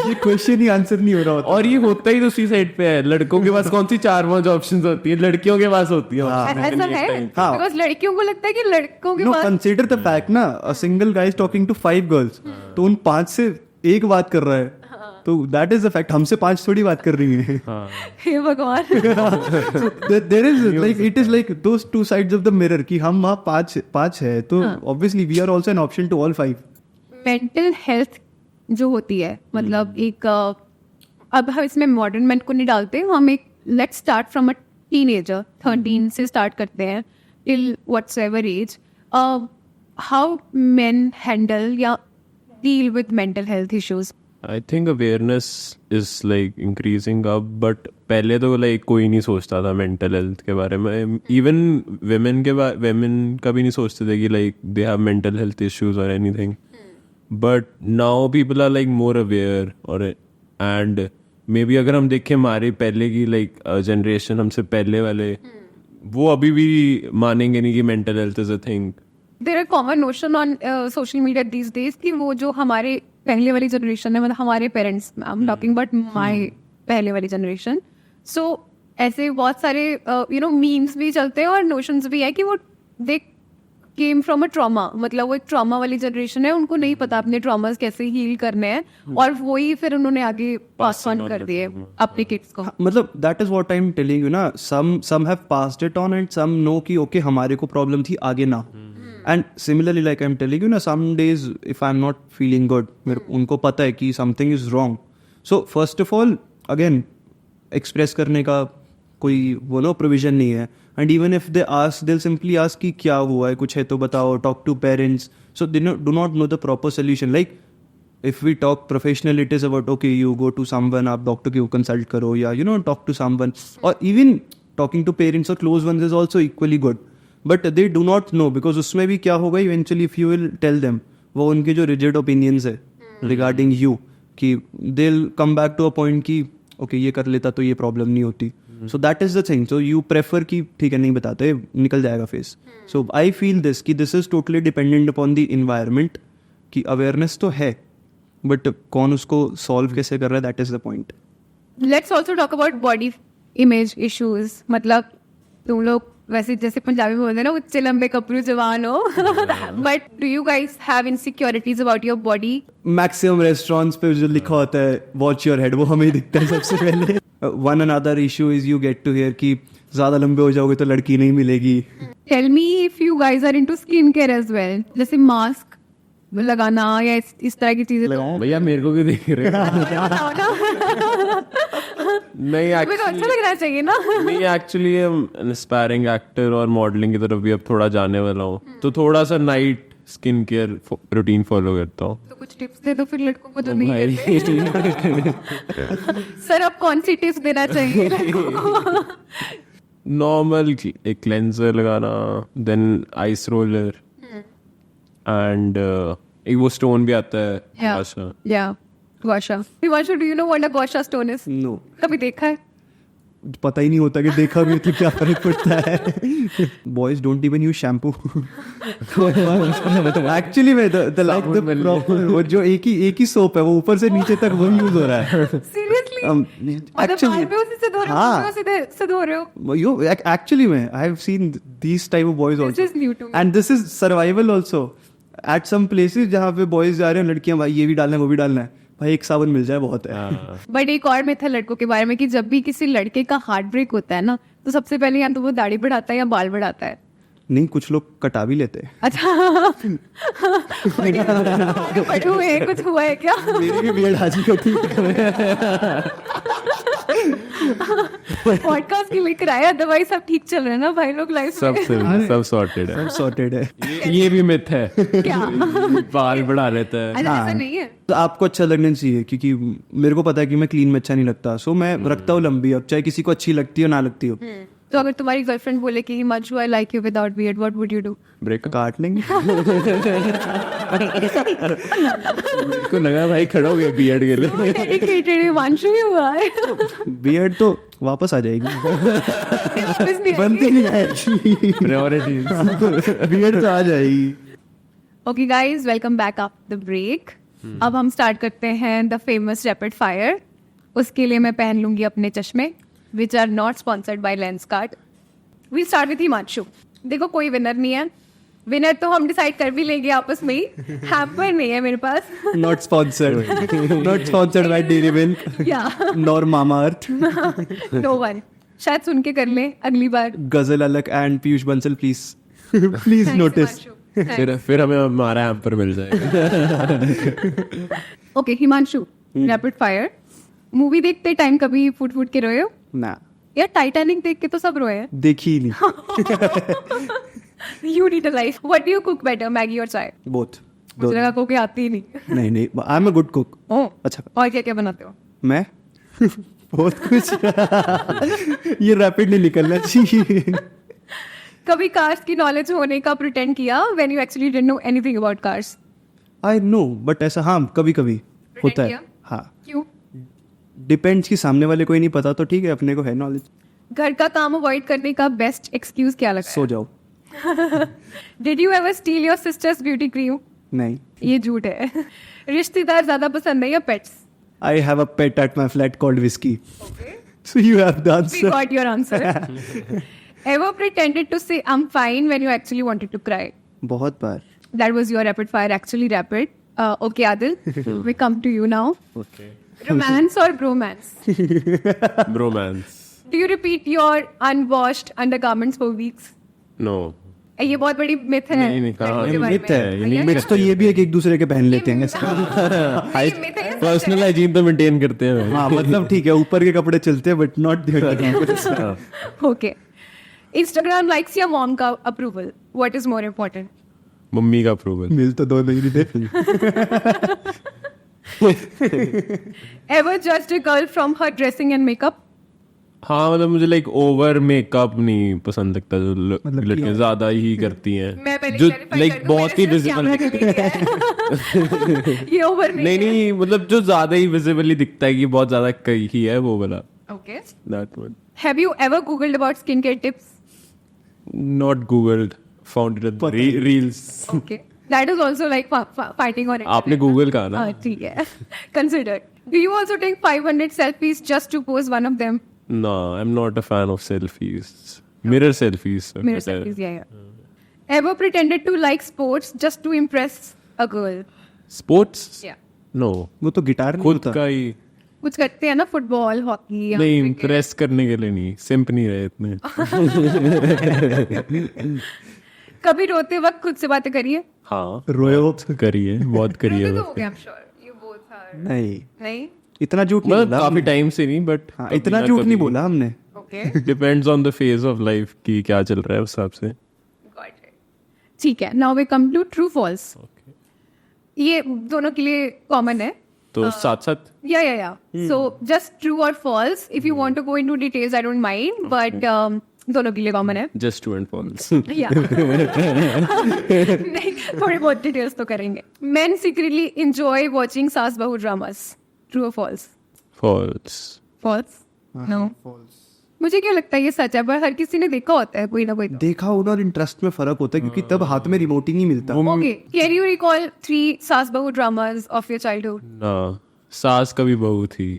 ये क्वेश्चन ही आंसर नहीं हो रहा होता. और ये होता ही दूसरी साइड पे है. लड़कों के पास कौन सी 4-5 ऑप्शंस होती है, लड़कियों के पास होती है. ऐसा है हाँ. बिकॉज लड़कियों को लगता है कि लड़कों के नो, पास कंसीडर द फैक्ट ना, a single guy is talking to 5 girls, तो उन 5 से एक बात कर रहा है. तो दैट इज द फैक्ट. हमसे 5 थोड़ी बात कर रही है. हे भगवान. There is like it is like those 2 sides of the mirror कि हम वहाँ 5 है तो obviously we are also an option to all 5. Mental health जो होती है मतलब एक अब हम इसमें मॉडर्न मेन को नहीं डालते, हम एक let's start from a teenager 13 से स्टार्ट करते हैं till whatsoever age. How men handle या deal with mental health issues? I think awareness is like increasing up, but पहले तो like कोई नहीं सोचता था mental health के बारे में. Even women का भी नहीं सोचते थे कि like they have mental health issues or anything. But now people are like more aware और and maybe अगर हम देखें हमारे पहले की like generation, हमसे पहले वाले वो अभी भी मानेंगे नहीं कि mental health is a thing. There are common notion on social media these days कि वो जो हमारे पहले वाली जनरेशन है, मतलब हमारे parents, I am talking about my पहले वाली जनरेशन. सो ऐसे बहुत सारे यू नो मीम्स भी चलते हैं और नोशंस भी है कि वो दे केम फ्रॉम अ ट्रॉमा, मतलब वो एक ट्रॉमा वाली जनरेशन है, उनको नहीं पता अपने ट्रॉमास कैसे हील करने हैं और वही फिर उन्होंने आगे पास ऑन कर दिए अपने किड्स को. मतलब that is what I am telling you ना. Some have passed it on and some know कि ओके हमारे को प्रॉब्लम थी, आगे ना. And similarly like I am telling you ना, some days if I am not feeling good, उनको पता है कि something is wrong. So first of all again express करने का कोई वो नो प्रोविजन नहीं है. And even if they ask, they simply ask कि क्या हुआ है, कुछ है तो बताओ, talk to parents. So they do not know the proper solution. Like if we talk professional, it is about okay you go to someone, आप doctor को कंसल्ट करो या you know talk to someone. और even talking to parents और close ones is also equally good. But they do not know because उसमें भी क्या होगा eventually if you will tell them, वो उनके जो रिजिड ओपिनियंस है रिगार्डिंग यू कि they will come back to a point कि ओके ये कर लेता तो ये प्रॉब्लम नहीं होती. So that is the thing. So you prefer कि ठीक है नहीं बताते, निकल जाएगा phase. So I feel this कि this is totally dependent upon the environment कि अवेयरनेस तो है बट कौन उसको सॉल्व कैसे कर रहा है, that is the point. Let's also talk about body image issues. मतलब तुम लोग वैसे जैसे पंजाबी में बोलते हैं ना, उच्चे लंबे कपड़े जवान हो, but do you guys have insecurities about your body? Maximum restaurants पे जो लिखा होता है वॉच योर हेड, वो हमें दिखता है सबसे पहले. One another issue is you get to hear कि ज्यादा लंबे हो जाओगे तो लड़की नहीं मिलेगी. Tell me if you guys are into skin care as well, जैसे मास्क लगाना या इस तरह की चीजें. भैया मेरे को क्यों देख रहे हो? नहीं तुम्हें तो अच्छा लगना चाहिए ना. नहीं एक्चुअली इंस्पायरिंग एक्टर और मॉडलिंग की तरफ भी अब थोड़ा जाने वाला हूँ, तो थोड़ा सा night skin care routine follow करता हूँ. तो कुछ टिप्स दे दो फिर लड़कों को जो नहीं करते. सर अब कौन सी टिप्स देना चाहिए लड़कों को? नॉर्मल एक क्लेंजर लगाना, देन आइस रोलर एंड एक वो स्टोन भी आता है. या गौशा. Himanshu, do you know what a गौशा stone is? No. कभी देखा है? पता ही नहीं होता कि देखा भी तो क्या फर्क पड़ता है. Boys don't even use shampoo. Actually में the like the proper वो जो एक ही soap है वो ऊपर से नीचे तक वही यूज हो रहा है. सीरियसली मतलब Actually बाल पे उसी से धो रहे हो, हाँ. उसी से धो रहे हो. Yo, actually में I have seen these type of boys also. This is new to me. And this is survival also. At some places जहाँ पे boys जा रहे हैं लड़कियाँ भाई ये भी डालना है वो भी डालना है भाई एक साबुन मिल जाए बहुत है. बट एक और मिथ है लड़कों के बारे में कि जब भी किसी लड़के का हार्ट ब्रेक होता है ना तो सबसे पहले या तो वो दाढ़ी बढ़ाता है या बाल बढ़ाता है. नहीं कुछ लोग कटा भी लेते हैं. अच्छा बट हुए कुछ हुआ है क्या? मेरी भी बियर्ड हाजी को ठीक पॉडकास्ट के लिए कराया अदरवाइज सब ठीक चल रहा है ना भाई लोग लाइफ सब में. सब सॉर्टेड है. सॉर्टेड है. ये भी मिथ है. क्या? बाल बढ़ा लेता है. अच्छा ऐसा नहीं है. तो आपको अच्छा लगना चाहिए क्योंकि मेरे को पता है कि मैं क्लीन में अच्छा नहीं लगता सो मैं रखता हूँ लंबी. अब चाहे किसी को अच्छी लगती हो ना लगती हो. तो अगर तुम्हारी गर्लफ्रेंड बोले कि Himanshu I like you without beard what would you do? Breakup काट लेंगे. को लगा भाई खड़ा हो गया बियर्ड के लिए. डेडिकेटेड हिमांशु ही हुआ है. बियर्ड तो वापस आ जाएगी. वापस नहीं बनती नहीं आएगी. प्रायोरिटीज. बियर्ड तो आ जाएगी. Okay guys welcome back after the break. अब हम स्टार्ट करते हैं द फेमस रैपिड फायर. उसके लिए मैं पहन लूंगी अपने चश्मे which are not sponsored by Lenskart. We'll start with Himanshu. देखो कोई विनर नहीं है. विनर तो हम डिसाइड कर भी लेंगे आपस में ही. हैम्पर नहीं है मेरे पास. Not sponsored. Not sponsored by Dairy Milk. Yeah. Nor Mamaearth. No one. शायद सुन के कर ले अगली बार. Ghazal Alak and Piyush Bansal please. Please Thanks, notice. Himanshu. फिर हमें हमारा एम्पर मिल जाएगा. Okay Himanshu rapid fire. Movie देखते टाइम कभी फुट फुट के रोए हो? ना यार टाइटैनिक देख के तो सब रोए हैं. देखी ही नहीं. You need a life. What do you cook better, Maggi और चाय? Both. मुझे लगा कुक आती ही नहीं. नहीं I am a good cook. Oh अच्छा और क्या क्या बनाते हो? मैं बहुत कुछ. ये रैपिड नहीं निकलना चाहिए. कभी कार्स की नॉलेज होने का प्रिटेंड किया when you actually didn't know anything about cars? I know but ऐसा हाँ कभी कभी होता है. किया? हाँ क्यों? डिपेंड्स कि सामने वाले को ही नहीं पता तो ठीक है अपने को है नॉलेज. घर का काम अवॉइड करने का बेस्ट एक्सक्यूज क्या लगता सो जाओ. है? Did you ever steal your sister's beauty cream? नहीं. ये झूठ है. रिश्तेदार ज्यादा पसंद है या pets? I have a pet at my flat called whisky. So you have the We answer. got your answer. Ever pretended to say I'm fine when you actually wanted to cry? बहुत बार. That was your rapid fire, actually rapid. Okay, Adil, we come to you now. Okay. Romance or bromance? Bromance. Do you repeat your unwashed undergarments for weeks? No. ये बहुत बड़ी myth है. नहीं, कहाँ? लड़कों के ये बारे मिथ में. है. भैया, ये मिथ तो ये भी है कि एक दूसरे के पहन लेते हैं. ये myth है, ये सच पर्सनल है. हाइजीन तो मेंटेन करते हैं. हाँ मतलब ठीक है ऊपर के कपड़े चलते हैं but not the. Okay. Instagram likes या mom का approval? What is more important? Mummy का अप्रूवल. मिल तो दो नहीं थे. Ever judged a girl from her dressing and makeup? हाँ मतलब मुझे लाइक ओवर मेकअप नहीं पसंद लगता जो मतलब लड़कियां ज्यादा ही करती हैं. मैं पहले जो clarify लाइक कर दूं, बहुत ही मैंने सिर्फ विजिबल. कैमरे के लिए किया है. ये ओवर नहीं नहीं मतलब जो ज्यादा ही विजिबली दिखता है कि बहुत ज्यादा कही ही है वो वाला. Okay. That one. Have you ever googled about skincare tips? Not googled. Found it पता at reels. Okay. That is also like fighting on it. आपने गूगल कहा ना. हाँ ठीक है. Considered. Do you also take 500 selfies just to post one of them? No, I'm not a fan of selfies. Mirror selfies. Mirror selfies, yeah. Ever pretended to like sports just to impress a girl? Sports? Yeah. No. वो तो guitar नहीं खुद होता. का ही. कुछ करते हैं ना फुटबॉल हॉकी. नहीं इम्प्रेस करने के लिए नहीं. सिंप नहीं रहे इतने. कभी रोते वक्त खुद से बातें करिए? हाँ रोए हो? करिए बहुत करिए. रोते तो हो गए, I'm sure. You both are. नहीं नहीं? इतना झूठ नहीं मतलब बोला काफी हमने. टाइम से नहीं बट हाँ, इतना झूठ नहीं बोला हमने. Okay. Depends on the phase of life की क्या चल रहा है उस हिसाब से. Got it. ठीक है. Now we come to true false. ये दोनों के लिए कॉमन है. तो साथ साथ Yeah. So just true or false. If you want to go into details, I don't mind. But दोनों के लिए कॉमन है. Just true and false. Yeah. नहीं, थोड़ी बहुत डिटेल्स तो करेंगे. Men secretly enjoy watching सास बहू dramas. True or false? False. False. No. मुझे क्यों लगता है ये सच है, पर हर किसी ने देखा होता है कोई ना कोई। देखा होगा और इंटरेस्ट में फर्क होता है, क्योंकि तब हाथ में रिमोट ही नहीं मिलता। ओके, कैन यू रिकॉल 3 सास बहू ड्रामास ऑफ योर चाइल्डहुड? ना, सास कभी बहू थी।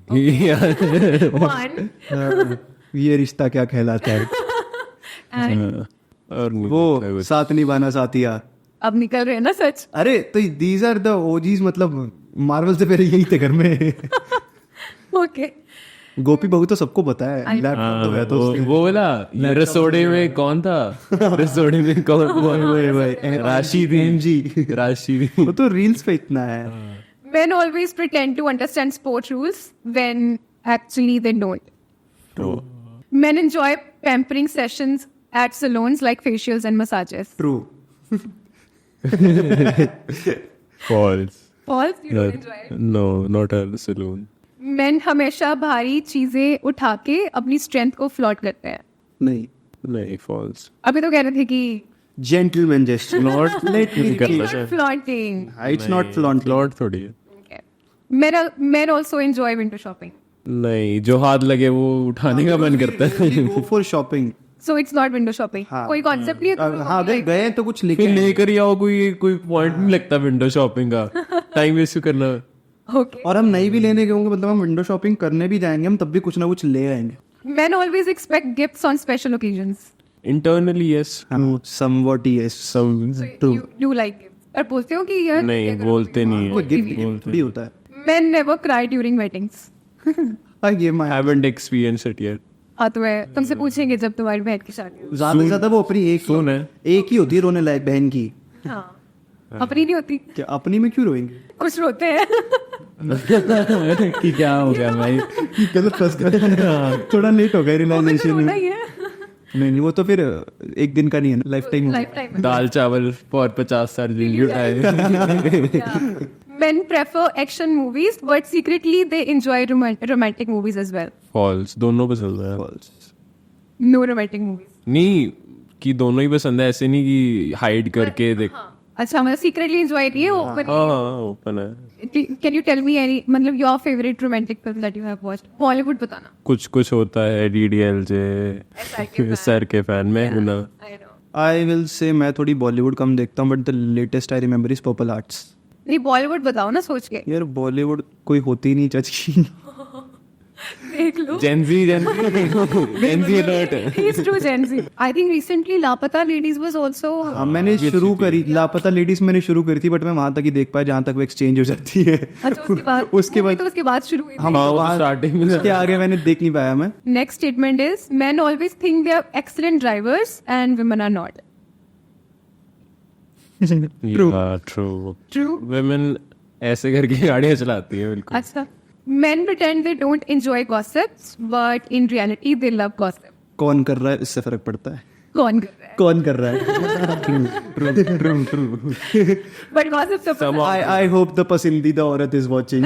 One. ये रिश्ता क्या कहलाता है? And और नहीं वो पता कुछ। साथ निभाना साथिया। अब निकल रहे हैं ना सच। अरे तो दीज आर द ओजीज, मतलब मार्वल से पहले यही थे घर में। ओके, गोपी बहू तो सबको पता है, लैपटॉप तो है तो वो बोला ये रसोड़े में कौन था? रसोड़े में कौन? राशि थी। MG। राशि थी। वो तो रील्स पे इतना है। men always pretend to understand sport rules when actually they don't. तो Men enjoy pampering sessions at salons like facials and massages. True. false. False, you don't enjoy it. No, not a saloon. Men हमेशा भारी चीजें उठा के अपनी strength को float करते हैं। नहीं, नहीं, false. अभी तो कह रहे थे कि gentleman gesture. Not Let me करना think. चाहिए। Floating. It's not flaunt. Flaunt थोड़ी है। Men also enjoy window shopping. नहीं, जो हाथ लगे वो उठाने का मन करता है। Go for shopping। So it's not window shopping. हाँ। कोई कॉन्सेप्ट नहीं है तो हाँ, अगर गए तो कुछ लेके फिर आए। लेकर ही आओ, कोई पॉइंट नहीं लगता विंडो शॉपिंग का। टाइम वेस्ट करना। Okay. और हम नहीं भी लेने गए होंगे, मतलब हम विंडो शॉपिंग करने भी जाएंगे, हम तब भी कुछ ना कुछ ले आएंगे। Men always expect gifts on special occasions. Internally yes. Somewhat yes। Some So you like gifts. और बोलते हो कि यार नहीं, बोलते नहीं कोई है। गिफ्ट थोड़ी होता है। Men never cry during weddings. I gave my Haven't experienced it yet. हाँ तो मैं तुमसे पूछेंगे जब तुम्हारी बहन की शादी हो। ज्यादा से ज्यादा वो अपनी सुन है। एक ही होती है रोने लायक, बहन की। हाँ, अपनी नहीं होती, क्या अपनी में क्यों रोएंगे? कुछ रोते हैं। कि क्या हो गया भाई? गलत फंस गए। थोड़ा लेट हो गया वो भी तो रियलाइजेशन रोना में। ही है। नहीं, वो तो फिर एक दिन का नहीं है, लाइफ टाइम। Lifetime. दाल चावल फॉर 50 साल जिंदगी उठाए। Men prefer action movies, but secretly they enjoy romantic movies as well. False, दोनों पसंद है। No romantic movies. नहीं कि दोनों ही पसंद है, ऐसे नहीं कि हाइड करके देख। अच्छा, मतलब secretly enjoy नहीं है वो, but हाँ, ओपन है। can you tell me any, मतलब your favorite romantic film that you have watched? Bollywood बताना। कुछ होता है। DDLJ सर के फैन में हूं ना। I know. I will say मैं थोड़ी बॉलीवुड कम देखता हूँ, but the latest I remember is purple hearts. नहीं, बॉलीवुड बताओ ना सोच के। यार बॉलीवुड कोई होती नहीं जज की। देख लो। Gen Z alert. He's true Gen Z. I think recently Laapataa Ladies was also. हाँ, मैंने शुरू करी लापता लेडीज, मैंने शुरू करी थी, बट मैं वहां तक ही देख पाया जहां तक वो एक्सचेंज हो जाती है। अच्छा, उसके बाद उसके बाद तो उसके बाद शुरू हुई। हम स्टार्टिंग में उसके आगे मैंने देख नहीं पाया मैं। Next statement is men always think they are excellent drivers and women are not. True. True. women ऐसे करके गाड़ियां चलाती हैं बिल्कुल। अच्छा, men pretend they don't enjoy gossips, but in reality they love gossip. कौन कर रहा है इससे फर्क पड़ता है। कौन कर रहा है? कौन कर रहा है? ट्रू। But gossip तो पता है। आई होप द पसंदीदा औरत इज वाचिंग।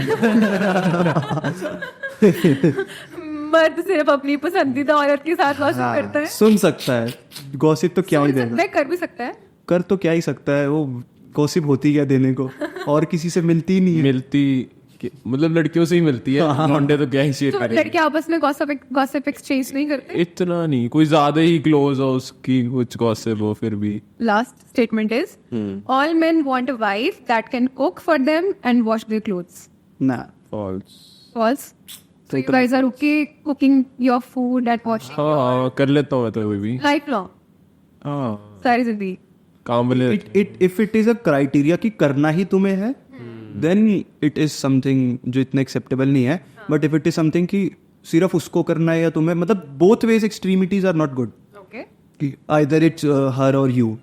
मर्द सिर्फ अपनी पसंदीदा औरत के साथ gossip करता है। सुन सकता है, गॉसिप तो क्या ही सुन देना, सकता है, कर भी सकता है। कर तो क्या ही सकता है, वो गॉसिप होती क्या देने को, और किसी से मिलती ही नहीं है। मिलती मतलब लड़कियों से ही मिलती है। लौंडे तो क्या ही शेयर तो करेंगे। लड़के आपस में gossip exchange नहीं करते। इतना नहीं, कोई ज्यादा ही क्लोज हो उसकी कुछ गॉसिप हो फिर भी। Last statement is all men want a wife that can cook for them and wash their clothes. ना false. False. So you guys are okay cooking your food and washing हाँ, कर लेता हूँ मैं तो भी। lifelong, हाँ, सारी जिंदगी। काम वाले if it is a criteria कि करना ही तुम्हें है, देन इट इज समथिंग जो इतना एक्सेप्टेबल नहीं है। But if it is something कि सिर्फ उसको करना है या तुम्हें, मतलब both ways extremities are not good, Okay. कि either it's her or you.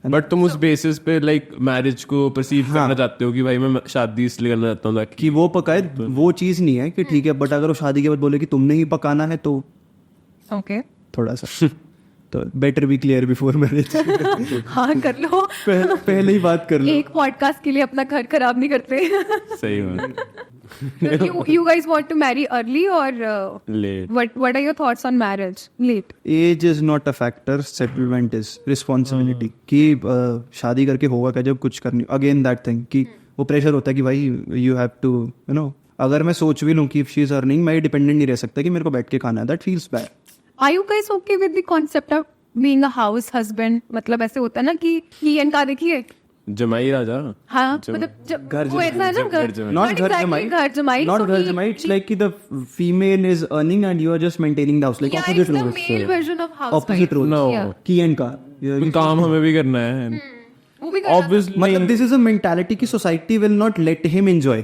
But तुम उस बेसिस पे लाइक मैरिज को परसीव करना चाहते हो कि भाई मैं शादी इसलिए करना चाहता हूँ ताकि कि वो पकाए, वो चीज नहीं है कि ठीक है, बट अगर वो शादी के बाद बोले कि तुमने ही पकाना है तो Okay. थोड़ा सा तो better be clear before marriage. हाँ, कर लो। पहले ही बात कर लो। एक पॉडकास्ट के लिए अपना घर खराब नहीं करते। सही बात। you guys want to marry early or late. what are your thoughts on marriage? Late. Age is not a factor, settlement is responsibility. कि शादी करके होगा क्या जब कुछ करनी, अगेन दैट थिंग कि वो प्रेशर होता है कि भाई you have to you know, अगर मैं सोच भी लूँ कि इफ शी इज अर्निंग, मैं डिपेंडेंट नहीं रह सकता कि मेरे को बैठ के खाना है, that feels bad. Are you guys okay with the concept of being a house husband? मतलब ऐसे होता है ना कि ही एंड का देखिए जमाई राजा. हाँ मतलब घर वो ऐसा है ना घर जमाई. Not Not घर exactly जमाई. घर जमाई. Not So घर he- जमाई. It's like कि the female is earning and you are just maintaining the house. Like Yeah, opposite it's the roles. male version of housewife. Opposite roles. No. Yeah. Key and car. काम हमें भी करना है. वो भी करना Obviously. मतलब this is a mentality कि society will not let him enjoy.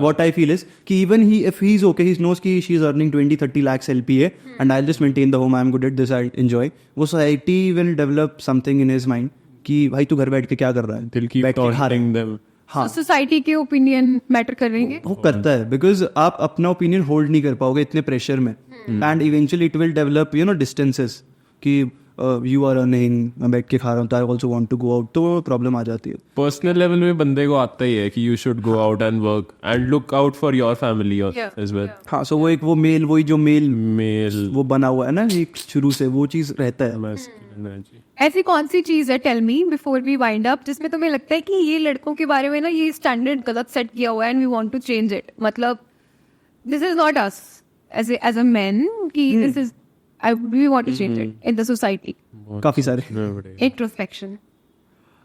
What I feel is कि even if he's okay, he knows कि she is earning 20-30 lakhs LPA and I'll just maintain the home. I'm good at this. I'll enjoy. वो society will develop something in his mind कि भाई तू घर बैठ के क्या कर रहा है? They'll keep बैठ के खा रहा है। taunting them. हाँ सोसाइटी के ओपिनियन मैटर करेंगे. वो करता है बिकॉज आप अपना ओपिनियन होल्ड नहीं कर पाओगे इतने प्रेशर में and eventually it will develop distances कि यू आर अर्निंग मैं बैठ के खा रहा हूँ तो I also want to go out तो प्रॉब्लम आ जाती है. पर्सनल लेवल में बंदे को आता ही है कि you should go out and work and look out for your family as well. हाँ सो वो मेल वही जो मेल मेल वो बना हुआ है ना एक शुरू से वो चीज रहता है. ऐसी कौन सी चीज है tell me before we wind up जिसमें तुम्हें लगता है कि ये लड़कों के बारे में ना ये स्टैंडर्ड गलत सेट किया हुआ है and we want to change it. मतलब this is not us as a man कि this is we want to change it in the society. काफी सारे इंट्रोस्पेक्शन.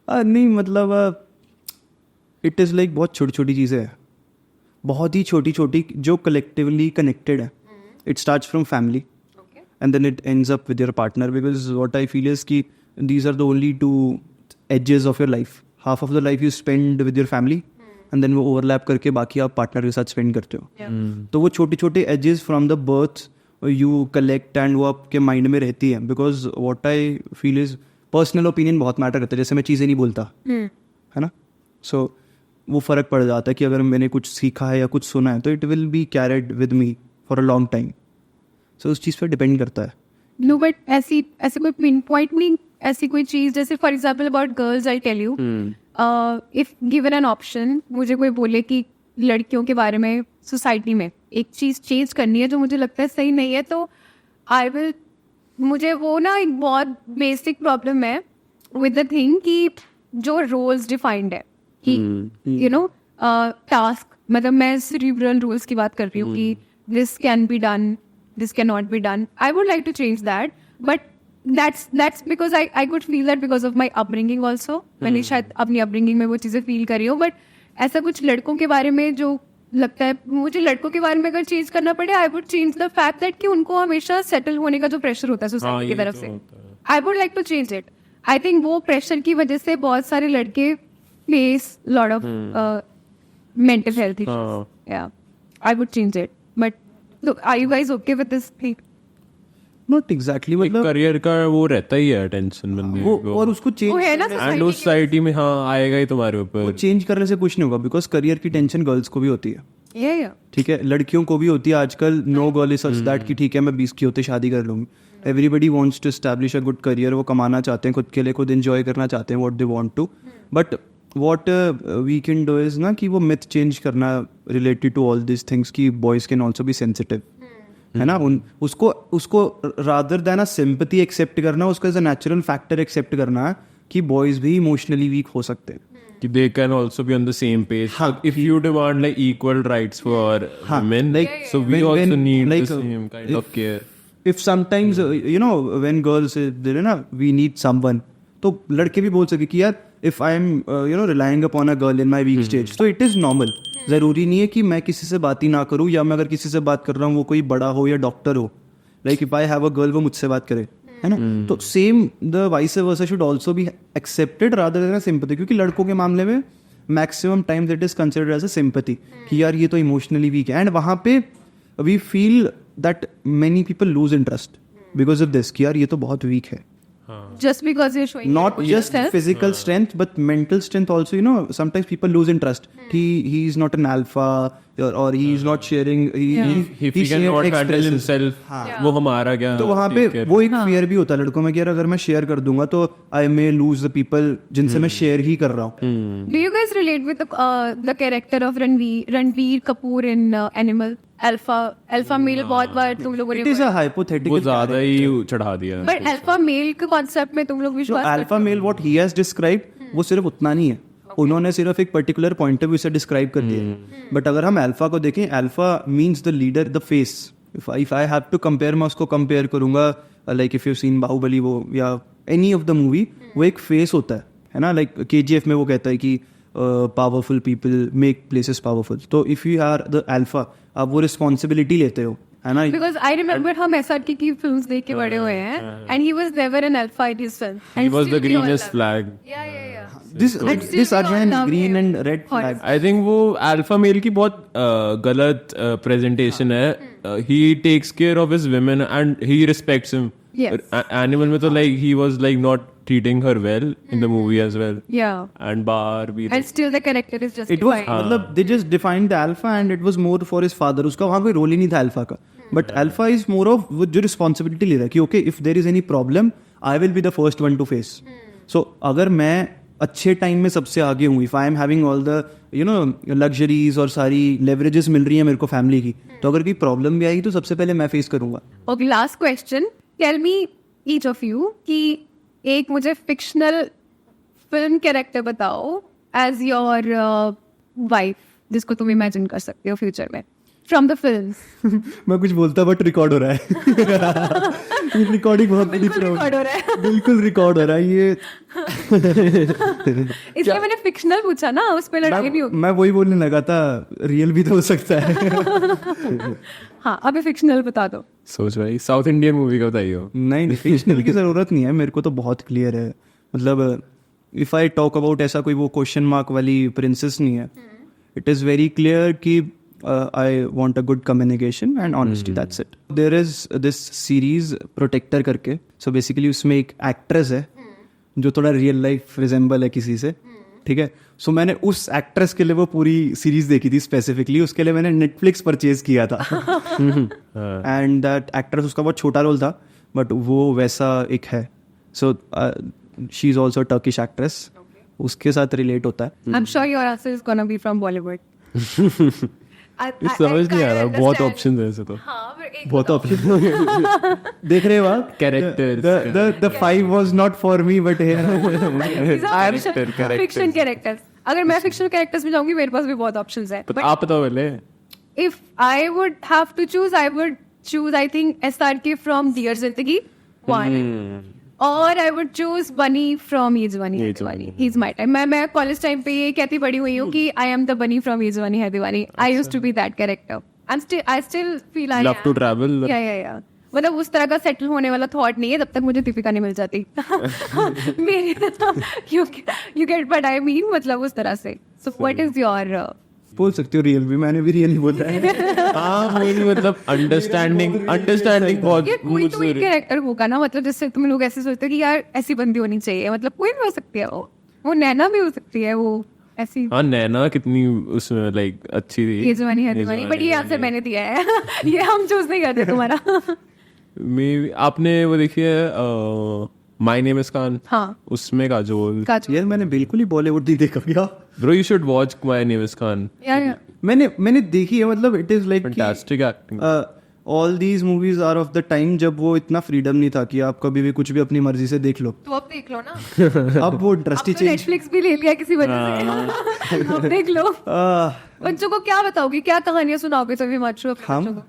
नहीं मतलब इट इज लाइक बहुत छोटी छोटी चीजें हैं बहुत ही छोटी छोटी जो कलेक्टिवली कनेक्टेड है. It starts from family and then it ends up with your partner because what I feel is कि these are the only two edges of your life. Half of the life you spend with your family and then वो overlap करके बाकी आप partner के साथ spend करते हो. तो वो छोटे छोटे edges from the birth you collect and वो आपके mind में रहती है because what I feel is personal opinion बहुत matter करता है. जैसे मैं चीज़ें नहीं बोलता है ना so वो फ़र्क पड़ जाता है कि अगर मैंने कुछ सीखा है या कुछ सुना है तो it will be carried with me for a long time. So उस चीज़ पर डिपेंड करता है. नो बट ऐसी कोई पिन पॉइंट नहीं ऐसी कोई चीज जैसे for example about girls I tell you if given an option मुझे कोई बोले कि लड़कियों के बारे में सोसाइटी में एक चीज चेंज करनी है जो मुझे लगता है सही नहीं है तो आई विल मुझे वो ना एक बहुत बेसिक प्रॉब्लम है विद द थिंग कि जो रोल्स डिफाइंड है कि यू नो टास्क मतलब मैं सेरिब्रल रूल्स की बात कर रही हूँ कि this can be done this cannot be done. I would like to change that, but that's because I could feel that because of my upbringing also. मैंने शायद अपनी upbringing में वो चीज़ें feel करी हो, but ऐसा कुछ लड़कों के बारे में जो लगता है मुझे लड़कों के बारे में अगर चेंज करना पड़े I would change the fact that कि उनको हमेशा सेटल होने का जो प्रेशर होता है सोसाइटी की तरफ से I would like to change it. I think वो प्रेशर की वजह से बहुत सारे लड़के face lot of mental health issues. Yeah, I would change it, but look, are you guys okay with this thing? Not exactly मतलब career का वो रहता ही है टेंशन बंदे वो को और उसको वो है चेंज ना एंड उस सोसाइटी में हाँ आएगा ही तुम्हारे ऊपर. चेंज करने से कुछ नहीं होगा बिकॉज करियर की टेंशन गर्ल्स को भी होती है. Yeah. ठीक है लड़कियों को भी होती है आजकल. No girl is such that कि ठीक है मैं 20 की होते शादी कर लूँगी. Everybody wants to establish a good career. वो कमाना चाहते हैं खुद के लिए खुद एंजॉय करना चाहते हैं what they want to. But what we can do is ना कि वो मिथ चेंज करना related to all this things कि boys can also be sensitive है ना. उसको rather than a sympathy accept करना उसको as a natural factor accept करना कि बॉयज भी इमोशनली वीक हो सकते हैं. कि they can also be on the same page. If you demand like equal rights for women, like so we when- also when, need like, the same kind of care. If sometimes when girls say ना we need someone तो लड़के भी बोल सके कि यार if I am relying upon a girl in my weak stage so it is normal. ज़रूरी नहीं है कि मैं किसी से बात ही ना करूँ या मैं अगर किसी से बात कर रहा हूँ वो कोई बड़ा हो या डॉक्टर हो. Like if I have a girl वो मुझसे बात करे है ना. तो same the vice versa should also be accepted rather than sympathy. क्योंकि लड़कों के मामले में maximum times it is considered as a sympathy कि यार ये तो इमोशनली वीक है. एंड वहाँ पे we feel that many people lose interest because of this कि यार ये तो बहुत वीक है. Just because you're showing Not just yourself. physical strength but mental strength also. Sometimes people lose interest. He is not an alpha or he is not sharing. If he cannot handle himself, वो हमारा क्या. तो वहाँ पे वो एक fear भी होता है लड़कों में कि यार अगर मैं शेयर कर दूंगा तो I may lose the people जिनसे मैं शेयर ही कर रहा हूँ. Do you guys relate with the character of Ranveer Kapoor in Animal? Alpha male बहुत बार तुम लोगों ने It is a hypothetical. वो ज्यादा ही चढ़ा दिया. But alpha male के concept में तुम लोग So विश्वास alpha male what he has described वो सिर्फ उतना नहीं है. उन्होंने सिर्फ एक पर्टिकुलर पॉइंट ऑफ व्यू से डिस्क्राइब कर दिया. बट अगर हम अल्फा को देखें alpha means the leader the face if I have to compare, मैं उसको compare करूँगा like if you've seen Baahubali वो या any of the movie, वो एक face होता है ना, like KGF में वो कहता है कि powerful people make places powerful. तो if you are the alpha, आप वो responsibility लेते हो, है ना? Because I remember हम SRK की films देख के बड़े हुए हैं, and he was never an alpha in his film. He was the greenest flag. Yeah. This still we all Arjun love green him. and red flag. I think वो alpha male की बहुत गलत presentation है. He takes care of his women and he respects him. Yes. Animal में तो like he was like not treating her well in the movie as well. Yeah. And Bar भी. And still the character is It was justified. मतलब they just defined the alpha and it was more for his father. उसका वहाँ कोई role ही नहीं था alpha का. But alpha is more of वो जो responsibility ले रहा है कि okay if there is any problem I will be the first one to face. So अगर मैं अच्छे टाइम में सबसे आगे हूँ, if I am having all the luxuries और सारी leverages मिल रही हैं मेरे को फैमिली की, तो अगर कोई प्रॉब्लम भी आएगी तो सबसे पहले मैं फेस करूंगा. Okay, last question. Tell me each of you कि एक मुझे fictional film character बताओ as your wife जिसको तुम imagine कर सकते हो future में from the films. मैं कुछ बोलता बट रिकॉर्ड हो रहा है. रिकॉर्डिंग बहुत बड़ी record हो रहा है. बिल्कुल रिकॉर्ड हो रहा है ये. इसलिए मैंने fictional पूछा ना, उस पे लड़ाई भी होगी. मैं वही बोलने लगा था, रियल भी तो हो सकता है. हाँ, अभी fictional बता दो. सोच भाई साउथ इंडियन मूवी का बताइए. नहीं फिक्शनल की जरूरत नहीं है, मेरे को तो बहुत क्लियर है. मतलब इफ आई टॉक अबाउट ऐसा कोई वो क्वेश्चन मार्क वाली प्रिंसेस नहीं है. इट इज वेरी क्लियर कि I want a good communication and honesty, that's it. There is this series protector करके, सो बेसिकली उसमें एक एक्ट्रेस है जो थोड़ा रियल लाइफ रिजेंबल है किसी से, ठीक है. सो मैंने उस एक्ट्रेस के लिए वो पूरी सीरीज देखी थी स्पेसिफिकली, उसके लिए मैंने नेटफ्लिक्स परचेज किया था. एंड दैट एक्ट्रेस, उसका बहुत छोटा रोल था बट वो वैसा एक है. So she is also Turkish actress, उसके साथ रिलेट होता है. I'm sure your answer is gonna be from Bollywood. समझ नहीं आ रहा, बहुत ऑप्शन है ऐसे तो. हाँ, पर एक बहुत ऑप्शन देख रहे हो आप. Characters. The 5 was not for me but here fiction characters. अगर मैं fictional characters में जाऊंगी मेरे पास भी बहुत options है. But आप बताओ पहले. If I would have to choose, I would choose I think SRK from Dear Zindagi 1. Or I would choose Bunny from Ye Jawani Hai Diwani. He's my type. मैं college time पे ये कहती बड़ी हुई हूँ कि I am the Bunny from Ye Jawani Hai Diwani. I used to be that character. I still feel I Love am. to travel. Yeah. मतलब उस तरह का सेटल होने वाला थॉट नहीं है जब तक मुझे दीपिका नहीं मिल जाती. मेरी you get what I mean, मतलब उस तरह से. So what is your बोल सकते हो रियल भी, मैंने भी रियल ही बोला है. हाँ वही, मतलब अंडरस्टैंडिंग बहुत ये कोई तो एक कैरेक्टर होगा ना, मतलब जिससे तुम लोग ऐसे सोचते हो कि यार ऐसी बंदी होनी चाहिए. मतलब कोई भी हो सकती है, वो नैना भी हो सकती है, वो ऐसी. हाँ नैना कितनी उसमें लाइक अच्छी थी. ये जवानी है दीवानी. बट ये आंसर मैंने दिया है. ये हम चूज नहीं करते तुम्हारा. आपने वो देखी है माय नेम इज खान? हाँ. उसमें काजोल. यार मैंने बिल्कुल ही बॉलीवुड नहीं देखा क्या. Bro you should watch my name is Khan. मैंने देखी है. मतलब it is like fantastic acting. All these movies are of the time जब वो इतना फ्रीडम नहीं था कि आप कभी भी कुछ भी अपनी मर्जी से देख लो. तो अब देख लो ना. अब वो इंडस्ट्री चेंज. नेटफ्लिक्स भी ले लिया किसी वजह से. अब देख लो. बच्चों को क्या बताओगे, क्या कहानियां सुनाओगे तुम हिमांशु अपने बच्चों को?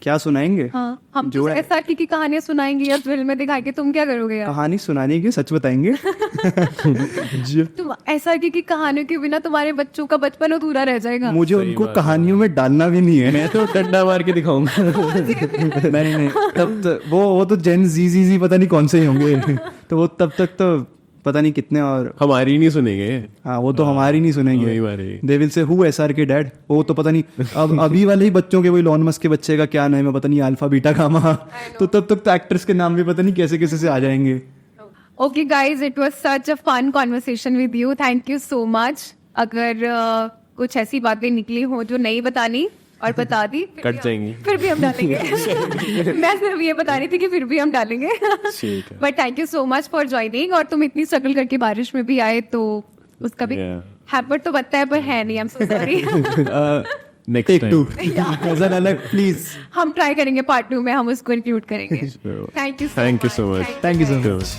क्या सुनाएंगे? हाँ, हम जो SRK की कहानियां सुनाएंगे या फिल्म में दिखाएंगे. तुम क्या करोगे यार? कहानी सुनाने की सच बताएंगे. तुम SRK की कहानियों के बिना तुम्हारे बच्चों का बचपन अधूरा रह जाएगा. मुझे उनको कहानियों में डालना भी नहीं है. मैं तो डंडा मार के दिखाऊंगा. नहीं तब वो तो जेन जी पता नहीं कौन से ही होंगे. तो वो तब तक तो पता नहीं कितने, और हमारी नहीं सुनेंगे. हाँ वो तो हमारी नहीं सुनेंगे. They will say who SRK dad. वो तो पता नहीं अब अभी वाले ही बच्चों के, वो इलॉन मस्क के बच्चे का क्या नाम है पता नहीं, अल्फा बीटा गामा. तो तब तक तो एक्टर्स के नाम भी पता नहीं कैसे कैसे से आ जाएंगे. Okay guys, it was such a fun conversation with you. Thank you so much. अगर कुछ ऐसी बातें निकली हो जो नहीं बतानी और बता दी, कट जाएंगी, फिर भी हम डालेंगे. मैं सिर्फ ये बता रही थी कि फिर भी हम डालेंगे. But thank you so much for joining. और तुम इतनी स्ट्रगल करके बारिश में भी आए तो उसका भी हैपर तो बनता है, पर है नहीं. I am so sorry. Next time ऐसा अलग प्लीज. हम ट्राई करेंगे पार्ट 2 में, हम उसको इंक्लूड करेंगे. Thank you so much. Thank you so much.